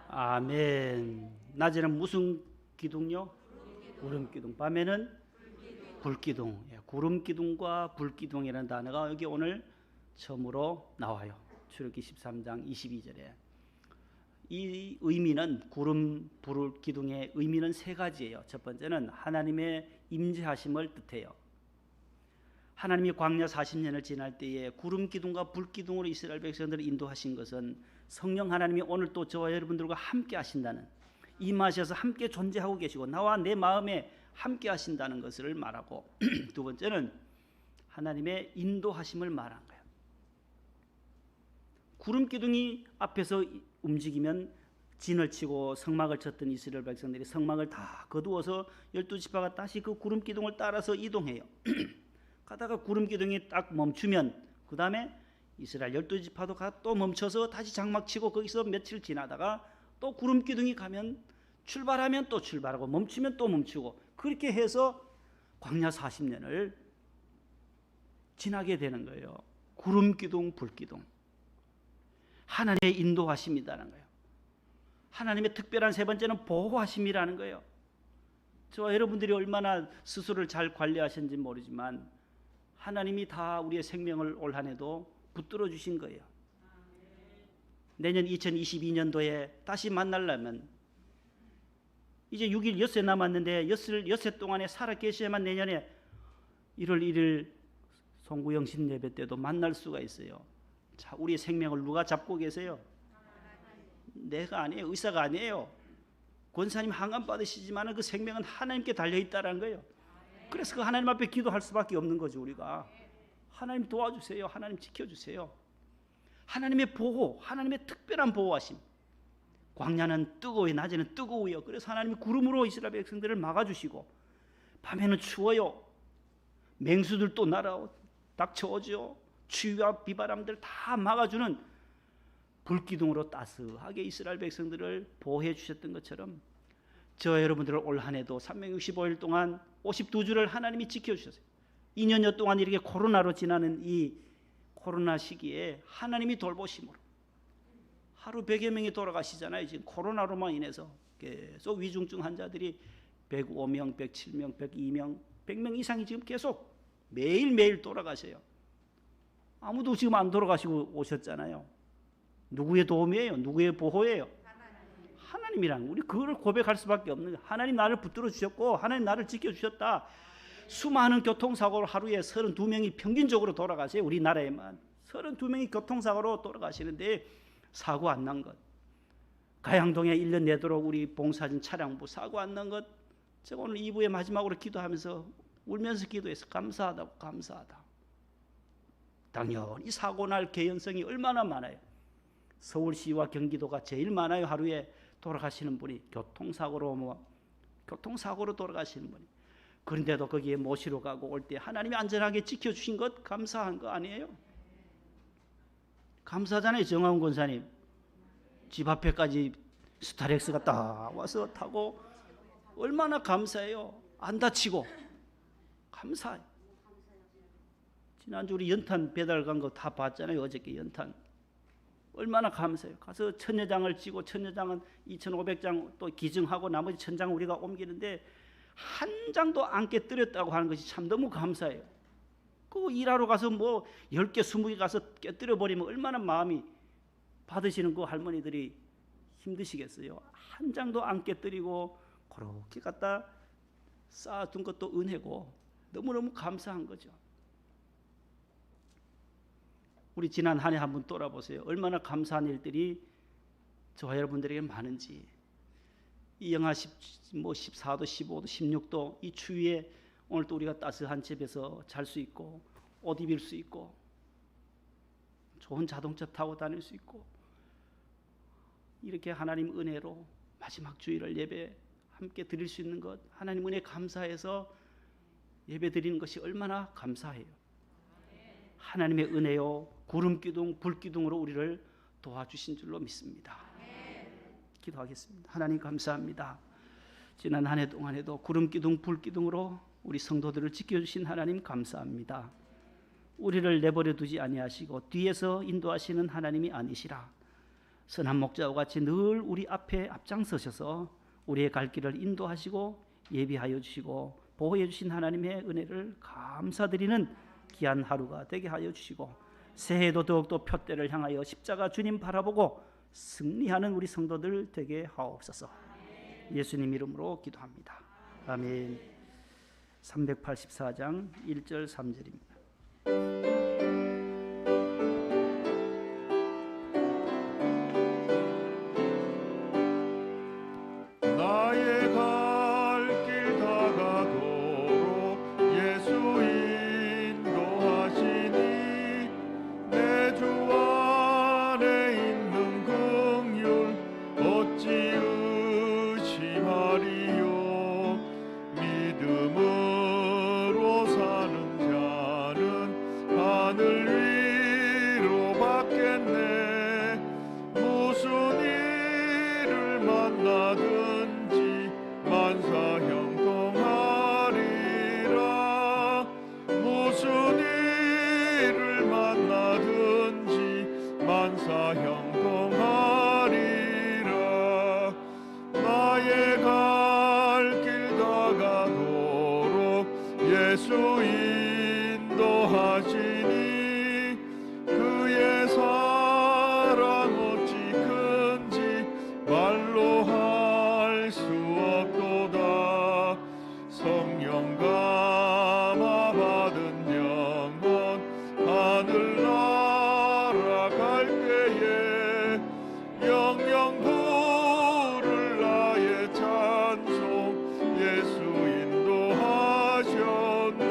아멘. 낮에는 무슨 기둥요? 구름기둥. 밤에는 불기둥. 구름기둥과 불기둥이라는 단어가 여기 오늘 처음으로 나와요. 출애굽기 13장 22절에. 이 의미는 구름, 불기둥의 의미는 세 가지예요. 첫 번째는 하나님의 임재하심을 뜻해요. 하나님이 광야 40년을 지날 때에 구름기둥과 불기둥으로 이스라엘 백성들을 인도하신 것은 성령 하나님이 오늘 또 저와 여러분들과 함께 하신다는, 임하셔서 함께 존재하고 계시고 나와 내 마음에 함께 하신다는 것을 말하고, 두 번째는 하나님의 인도하심을 말한 거예요. 구름기둥이 앞에서 움직이면 진을 치고 성막을 쳤던 이스라엘 백성들이 성막을 다 거두어서 12지파가 다시 그 구름기둥을 따라서 이동해요. 가다가 구름기둥이 딱 멈추면 그 다음에 이스라엘 12지파도 또 멈춰서 다시 장막치고 거기서 며칠 지나다가 또 구름기둥이 가면 출발하면 또 출발하고 멈추면 또 멈추고 그렇게 해서 광야 40년을 지나게 되는 거예요. 구름기둥, 불기둥. 하나님의 인도하심이라는 거예요. 하나님의 특별한 세 번째는 보호하심이라는 거예요. 저와 여러분들이 얼마나 스스로를 잘 관리하셨는지 모르지만 하나님이 다 우리의 생명을 올 한 해도 붙들어 주신 거예요. 내년 2022년도에 다시 만나려면 이제 6일 엿새 남았는데 엿새 동안에 살아 계셔야만 내년에 1월 1일 송구영신 예배 때도 만날 수가 있어요. 자, 우리의 생명을 누가 잡고 계세요? 내가 아니에요. 의사가 아니에요. 권사님 항암 받으시지만 그 생명은 하나님께 달려있다는 거예요. 그래서 그 하나님 앞에 기도할 수밖에 없는 거죠. 우리가 하나님 도와주세요. 하나님 지켜주세요. 하나님의 보호, 하나님의 특별한 보호하심. 광야는 뜨거워요. 낮에는 뜨거워요. 그래서 하나님이 구름으로 이스라엘 백성들을 막아주시고 밤에는 추워요. 맹수들도 날아 닥쳐오죠. 추위와 비바람들 다 막아주는 불기둥으로 따스하게 이스라엘 백성들을 보호해 주셨던 것처럼 저와 여러분들을 올 한 해도 365일 동안 52주를 하나님이 지켜주셨어요. 2년여 동안 이렇게 코로나로 지나는 이 코로나 시기에 하나님이 돌보심으로 하루 100여 명이 돌아가시잖아요. 지금 코로나로만 인해서 계속 위중증 환자들이 105명, 107명, 102명, 100명 이상이 지금 계속 매일매일 돌아가셔요. 아무도 지금 안 돌아가시고 오셨잖아요. 누구의 도움이에요? 누구의 보호예요? 하나님이랑 우리 그걸 고백할 수밖에 없는 거예요. 하나님 나를 붙들어 주셨고 하나님 나를 지켜주셨다. 수많은 교통사고로 하루에 32명이 평균적으로 돌아가세요. 우리나라에만 32명이 교통사고로 돌아가시는데 사고 안 난 것, 가양동에 1년 내도록 우리 봉사진 차량부 사고 안 난 것, 제가 오늘 2부의 마지막으로 기도하면서 울면서 기도해서 감사하다고 감사하다. 당연히 사고 날 개연성이 얼마나 많아요. 서울시와 경기도가 제일 많아요. 하루에 돌아가시는 분이 교통사고로 돌아가시는 분이. 그런데도 거기에 모시러 가고 올 때 하나님이 안전하게 지켜주신 것 감사한 거 아니에요? 감사하잖아요. 정하훈 권사님 집 앞에까지 스타렉스가 딱 와서 타고 얼마나 감사해요. 안 다치고 감사해요. 지난주 우리 연탄 배달 간 거 다 봤잖아요. 어저께 연탄. 얼마나 감사해요. 가서 1000여장을 찌고 1000여장은 2500장 또 기증하고 나머지 1000장 우리가 옮기는데 한 장도 안 깨뜨렸다고 하는 것이 참 너무 감사해요. 그 일하러 가서 뭐 10개 20개 가서 깨뜨려 버리면 얼마나 마음이 받으시는 그 할머니들이 힘드시겠어요. 한 장도 안 깨뜨리고 그렇게 갖다 쌓아둔 것도 은혜고 너무너무 감사한 거죠. 우리 지난 한 해 한번 돌아보세요. 얼마나 감사한 일들이 저와 여러분들에게 많은지. 이 영하 14도, 15도, 16도 이 추위에 오늘 또 우리가 따스한 집에서 잘 수 있고 옷 입을 수 있고 좋은 자동차 타고 다닐 수 있고 이렇게 하나님 은혜로 마지막 주일을 예배 함께 드릴 수 있는 것, 하나님 은혜 감사해서 예배 드리는 것이 얼마나 감사해요. 하나님의 은혜요 구름기둥 불기둥으로 우리를 도와주신 줄로 믿습니다. 기도하겠습니다. 하나님 감사합니다. 지난 한 해 동안에도 구름기둥 불기둥으로 우리 성도들을 지켜주신 하나님 감사합니다. 우리를 내버려 두지 아니하시고 뒤에서 인도하시는 하나님이 아니시라. 선한 목자와 같이 늘 우리 앞에 앞장서셔서 우리의 갈 길을 인도하시고 예비하여 주시고 보호해 주신 하나님의 은혜를 감사드리는 귀한 하루가 되게 하여 주시고 새해도 더욱더 표대를 향하여 십자가 주님 바라보고 승리하는 우리 성도들 되게 하옵소서. 예수님 이름으로 기도합니다. 아멘. 384장 1절 3절입니다. 나의 갈 길 다가도록 예수 인도하시니 내 주 안에 있는 긍휼 어찌 의심하리요. 믿음으로 사는 자는 하늘 위로 받겠네. 무슨 일을 만나든지 만사 형통하리라. 무슨 일을 만나든지 만사 형통하리라. 나의 갈 길 다가도록 예수 인도하시니 그의 사랑 어찌 큰지 말로 할 수 없도다. 성령 감화 받은 영혼 하늘 날아갈 때에 영영 부를 나의 찬송 예수 인도하셨네.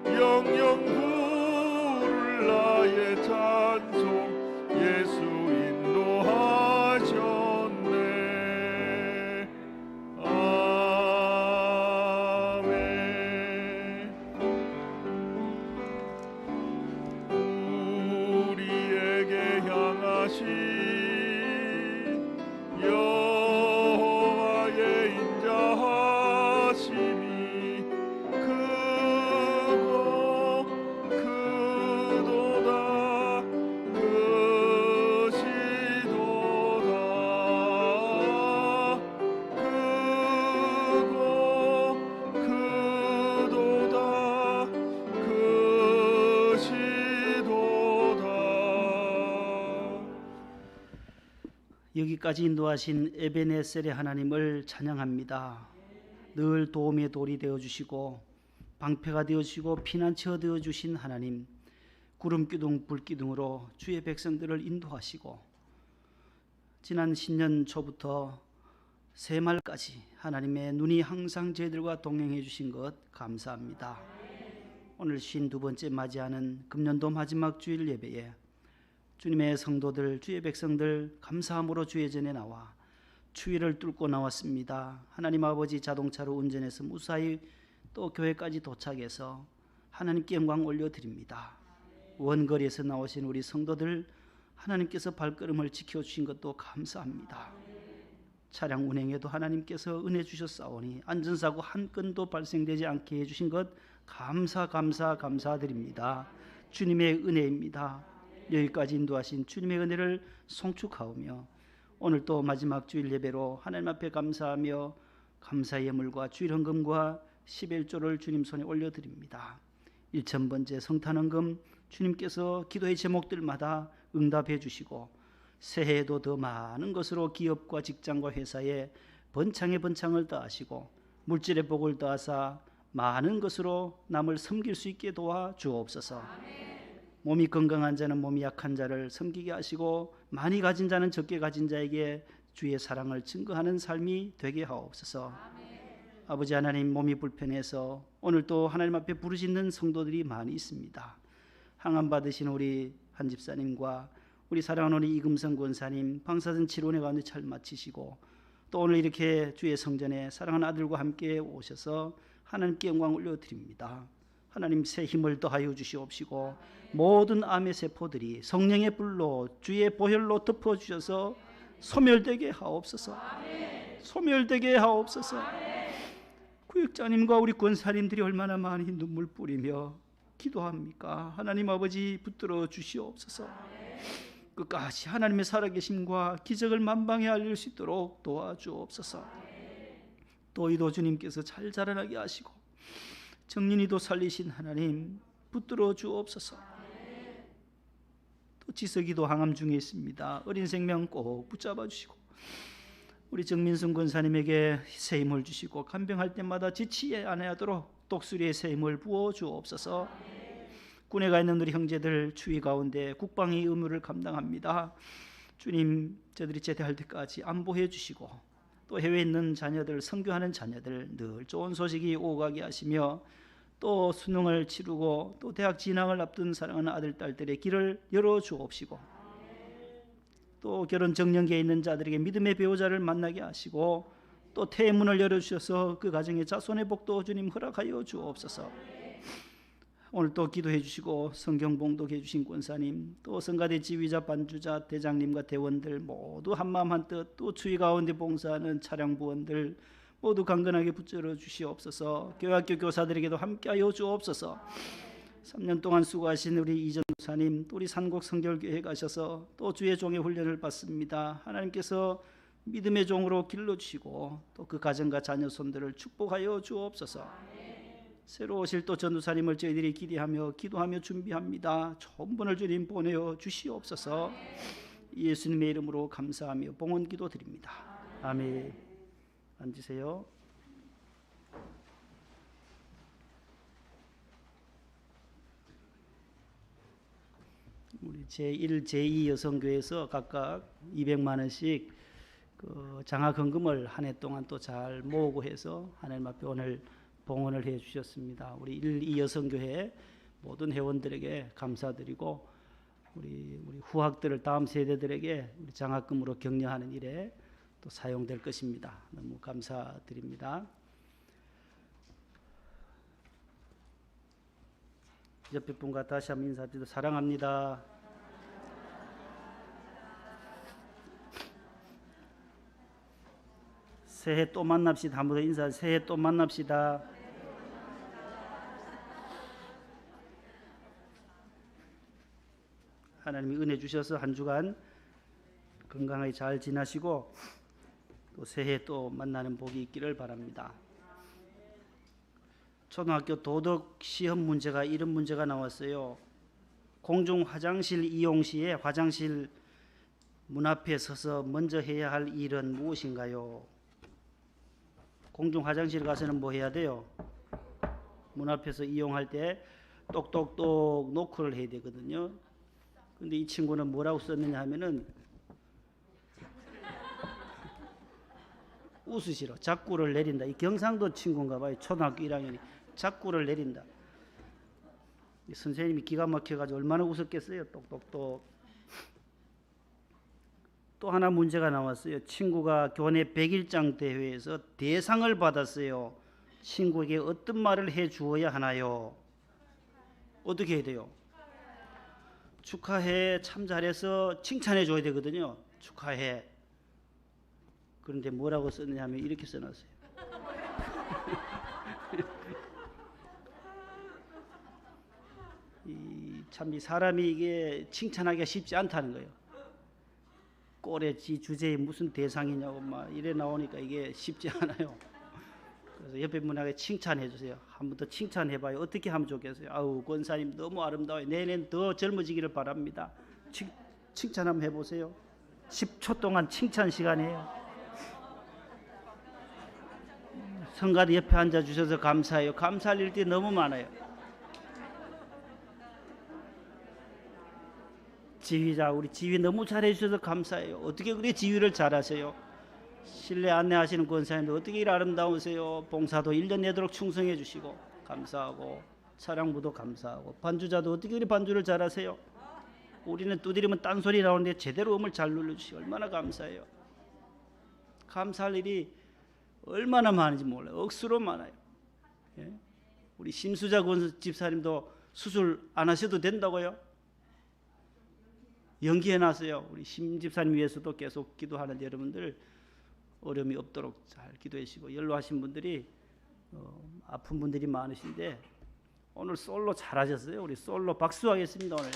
영영 부를 나의 찬송 예수 인도하셨네. 아멘. 우리에게 향하신 여호와의 인자하심이 크고 크도다. 크시도다. 크고 크도다. 크시도다. 여기까지 인도하신 에베네셀의 하나님을 찬양합니다. 늘 도움의 돌이 되어주시고 방패가 되어주시고 피난처 되어주신 하나님, 구름기둥 불기둥으로 주의 백성들을 인도하시고 지난 신년 초부터 새말까지 하나님의 눈이 항상 저희들과 동행해 주신 것 감사합니다. 오늘 52번째 맞이하는 금년도 마지막 주일 예배에 주님의 성도들, 주의 백성들 감사함으로 주의 전에 나와 추위를 뚫고 나왔습니다. 하나님 아버지 자동차로 운전해서 무사히 또 교회까지 도착해서 하나님께 영광 올려드립니다. 원거리에서 나오신 우리 성도들 하나님께서 발걸음을 지켜주신 것도 감사합니다. 차량 운행에도 하나님께서 은혜 주셨사오니 안전사고 한 건도 발생되지 않게 해주신 것 감사드립니다. 주님의 은혜입니다. 여기까지 인도하신 주님의 은혜를 송축하오며 오늘 또 마지막 주일 예배로 하나님 앞에 감사하며 감사의 예물과 주일 헌금과 11조를 주님 손에 올려드립니다. 1000번째 성탄헌금 주님께서 기도의 제목들마다 응답해 주시고 새해에도 더 많은 것으로 기업과 직장과 회사에 번창에 번창을 더하시고 물질의 복을 더하사 많은 것으로 남을 섬길 수 있게 도와 주옵소서. 몸이 건강한 자는 몸이 약한 자를 섬기게 하시고 많이 가진 자는 적게 가진 자에게 주의 사랑을 증거하는 삶이 되게 하옵소서. 아버지 하나님, 몸이 불편해서 오늘 또 하나님 앞에 부르짖는 성도들이 많이 있습니다. 항암 받으신 우리 한 집사님과 우리 사랑하는 우리 이금성 권사님 방사선 치료원에 가운데 잘 마치시고 또 오늘 이렇게 주의 성전에 사랑하는 아들과 함께 오셔서 하나님께 영광 올려드립니다. 하나님 새 힘을 더하여 주시옵시고 모든 암의 세포들이 성령의 불로 주의 보혈로 덮어주셔서 소멸되게 하옵소서. 소멸되게 하옵소서. 구역장님과 우리 권사님들이 얼마나 많이 눈물 뿌리며 기도합니까? 하나님 아버지 붙들어 주시옵소서. 끝까지 하나님의 살아계심과 기적을 만방에 알릴 수 있도록 도와주옵소서. 또 이도 주님께서 잘 자라나게 하시고 정린이도 살리신 하나님 붙들어 주옵소서. 또 지석이도 항암 중에 있습니다. 어린 생명 꼭 붙잡아 주시고 우리 정민순 권사님에게 새 힘을 주시고 간병할 때마다 지치지 아니하도록 독수리의 새 힘을 부어 주옵소서. 군에 가 있는 우리 형제들 추위 가운데 국방의 의무를 감당합니다. 주님, 저들이 제대할 때까지 안보해 주시고 또 해외에 있는 자녀들, 선교하는 자녀들 늘 좋은 소식이 오가게 하시며 또 수능을 치르고 또 대학 진학을 앞둔 사랑하는 아들, 딸들의 길을 열어 주옵시고 또 결혼 정년기에 있는 자들에게 믿음의 배우자를 만나게 하시고 또 태문을 열어주셔서 그 가정의 자손의 복도 주님 허락하여 주옵소서. 오늘 또 기도해 주시고 성경 봉독해 주신 권사님 또 성가대 지휘자 반주자 대장님과 대원들 모두 한마음 한뜻 또 주의 가운데 봉사하는 차량 부원들 모두 강건하게 붙들어 주시옵소서. 교회학교 교사들에게도 함께하여 주옵소서. 3년 동안 수고하신 우리 이전 목사님 또 우리 산곡 성결교회 가셔서 또 주의 종의 훈련을 받습니다. 하나님께서 믿음의 종으로 길러주시고 또 그 가정과 자녀 손들을 축복하여 주옵소서. 새로 오실 또 전도사님을 저희들이 기대하며 기도하며 준비합니다. 좋은 분을 주님 보내어 주시옵소서. 예수님의 이름으로 감사하며 봉헌 기도 드립니다. 아멘. 앉으세요. 우리 제1, 제2 여성교회에서 각각 200만 원씩 그 장학헌금을 한 해 동안 또 잘 모으고 해서 하나님 앞에 오늘 봉헌을 해 주셨습니다. 우리 1, 2 여성교회 모든 회원들에게 감사드리고 우리 후학들을 다음 세대들에게 우리 장학금으로 격려하는 일에 또 사용될 것입니다. 너무 감사드립니다. 옆에 분과 다시 한번 인사드리도 사랑합니다. 새해 또 만납시다. 한 번 더 인사. 새해 또 만납시다. 하나님이 은혜 주셔서 한 주간 건강하게 잘 지나시고 또 새해 또 만나는 복이 있기를 바랍니다. 초등학교 도덕 시험 문제가 이런 문제가 나왔어요. 공중 화장실 이용 시에 화장실 문 앞에 서서 먼저 해야 할 일은 무엇인가요? 공중 화장실 가서는 뭐 해야 돼요? 문 앞에서 이용할 때 똑똑똑 노크를 해야 되거든요. 근데 이 친구는 뭐라고 썼느냐 하면은 웃으시러 자꾸를 내린다. 이 경상도 친구인가 봐요. 초등학교 1학년이 자꾸를 내린다. 선생님이 기가 막혀가지고 얼마나 웃었겠어요. 똑똑똑. 또 하나 문제가 나왔어요. 친구가 교내 100일장 대회에서 대상을 받았어요. 친구에게 어떤 말을 해 주어야 하나요? 어떻게 해야 돼요? 축하해, 참 잘해서 칭찬해 줘야 되거든요. 축하해. 그런데 뭐라고 썼냐면 이렇게 써놨어요. 참 이 사람이 이게 칭찬하기가 쉽지 않다는 거예요. 꼴의 주제에 무슨 대상이냐고 막 이래 나오니까 이게 쉽지 않아요. 그래서 옆에 분에게 칭찬해 주세요. 한 번 더 칭찬해 봐요. 어떻게 하면 좋겠어요? 아우 권사님 너무 아름다워요. 내년 더 젊어지기를 바랍니다. 칭찬 한번 해보세요. 10초 동안 칭찬 시간이에요. 성가대 옆에 앉아주셔서 감사해요. 감사할 일들이 너무 많아요. 지휘자, 우리 지휘 너무 잘해주셔서 감사해요. 어떻게 그래 지휘를 잘하세요? 실내 안내하시는 권사님도 어떻게 이렇게 아름다우세요? 봉사도 1년 내도록 충성해 주시고 감사하고, 차량부도 감사하고, 반주자도 어떻게 그래 반주를 잘하세요? 우리는 두드리면 딴소리 나오는데 제대로 음을 잘 눌러주시고 얼마나 감사해요. 감사할 일이 얼마나 많은지 몰라요. 억수로 많아요. 예? 우리 심수자 집사님도 수술 안 하셔도 된다고요? 연기해놨어요. 우리 심 집사님 위해서도 계속 기도하는데 여러분들 어려움이 없도록 잘 기도해 주시고, 연로하신 분들이 아픈 분들이 많으신데 오늘 솔로 잘하셨어요. 우리 솔로 박수하겠습니다. 오늘.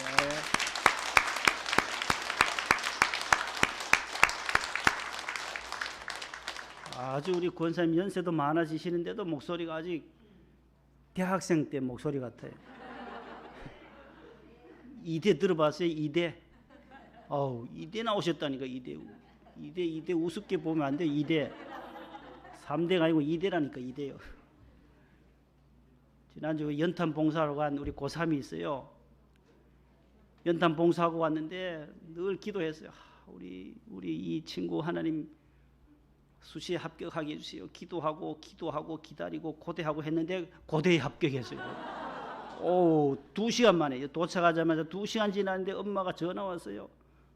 아주 우리 권사님 연세도 많아지시는데도 목소리가 아직 대학생 때 목소리 같아요. 이대 들어봤어요? 이대. 이대 나오셨다니까. 이대 우습게 보면 안 돼요. 이대. 3대가 아니고 이대라니까. 이대요. 지난주에 연탄 봉사하러 간 우리 고3이 있어요. 연탄 봉사하고 왔는데 늘 기도했어요. 우리 이 친구 하나님 수시에 합격하게 해주세요. 기도하고 기다리고 고대하고 했는데 고대에 합격했어요. 2시간 만에 도착하자마자 2시간 지났는데 엄마가 전화 왔어요.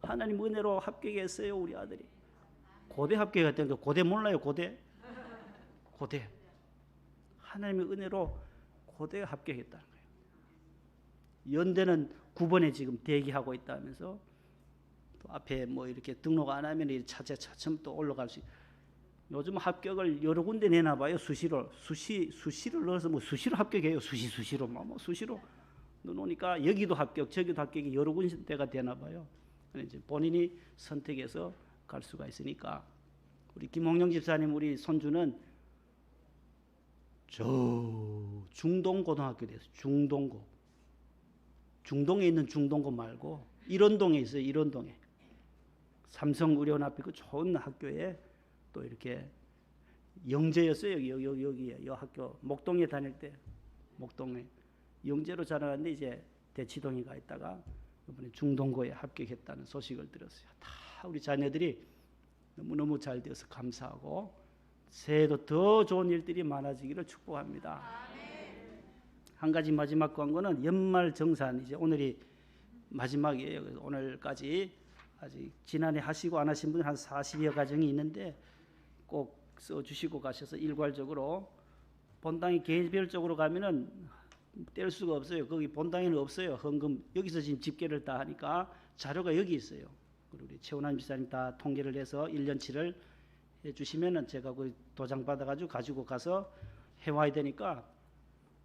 하나님 은혜로 합격했어요. 우리 아들이. 고대 합격했다니까. 고대 몰라요? 고대. 하나님의 은혜로 고대에 합격했다는 거예요. 연대는 9번에 지금 대기하고 있다면서 또 앞에 뭐 이렇게 등록 안 하면 차츰 또 올라갈 수 있어요. 요즘 합격을 여러 군데 내나 봐요. 수시를 넣어서 뭐 수시로 합격해요. 수시로 수시로 넣으니까 여기도 합격, 저기도 합격이 여러 군데가 되나 봐요. 이제 본인이 선택해서 갈 수가 있으니까. 우리 김홍영 집사님 우리 손주는 저 중동고등학교 됐어요. 중동에 있는 중동고 말고 일원동에 있어요. 일원동에 삼성의료원 앞에 그 좋은 학교에 또 이렇게 영재였어요. 여기에 이 학교 목동에 다닐 때 목동에 영재로 자라났는데 이제 대치동에 가 있다가 이번에 중동고에 합격했다는 소식을 들었어요. 다 우리 자녀들이 너무너무 잘 되어서 감사하고 새해도 더 좋은 일들이 많아지기를 축복합니다. 한 가지 마지막 광고는 연말정산, 이제 오늘이 마지막이에요. 그래서 오늘까지 아직 지난해 하시고 안 하신 분 한 40여 가정이 있는데 꼭 써주시고 가셔서 일괄적으로, 본당이 개별적으로 가면은 뗄 수가 없어요. 거기 본당에는 없어요. 헌금. 여기서 지금 집계를 다 하니까 자료가 여기 있어요. 그리고 우리 최원환 집사님 다 통계를 해서 1년치를 해주시면은 제가 그 도장 받아가지고 가지고 가서 해와야 되니까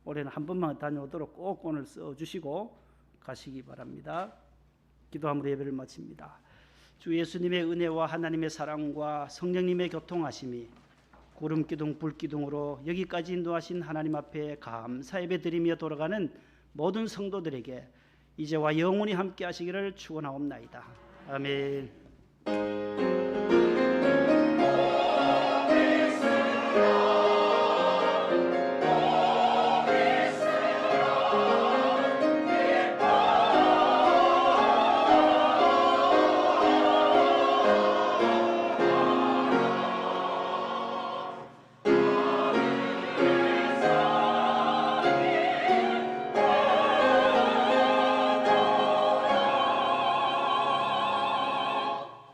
올해는 한 번만 다녀오도록 꼭 오늘 써주시고 가시기 바랍니다. 기도함으로 예배를 마칩니다. 주 예수님의 은혜와 하나님의 사랑과 성령님의 교통하심이 구름기둥 불기둥으로 여기까지 인도하신 하나님 앞에 감사 예배 드리며 돌아가는 모든 성도들에게 이제와 영원히 함께 하시기를 축원하옵나이다. 아멘.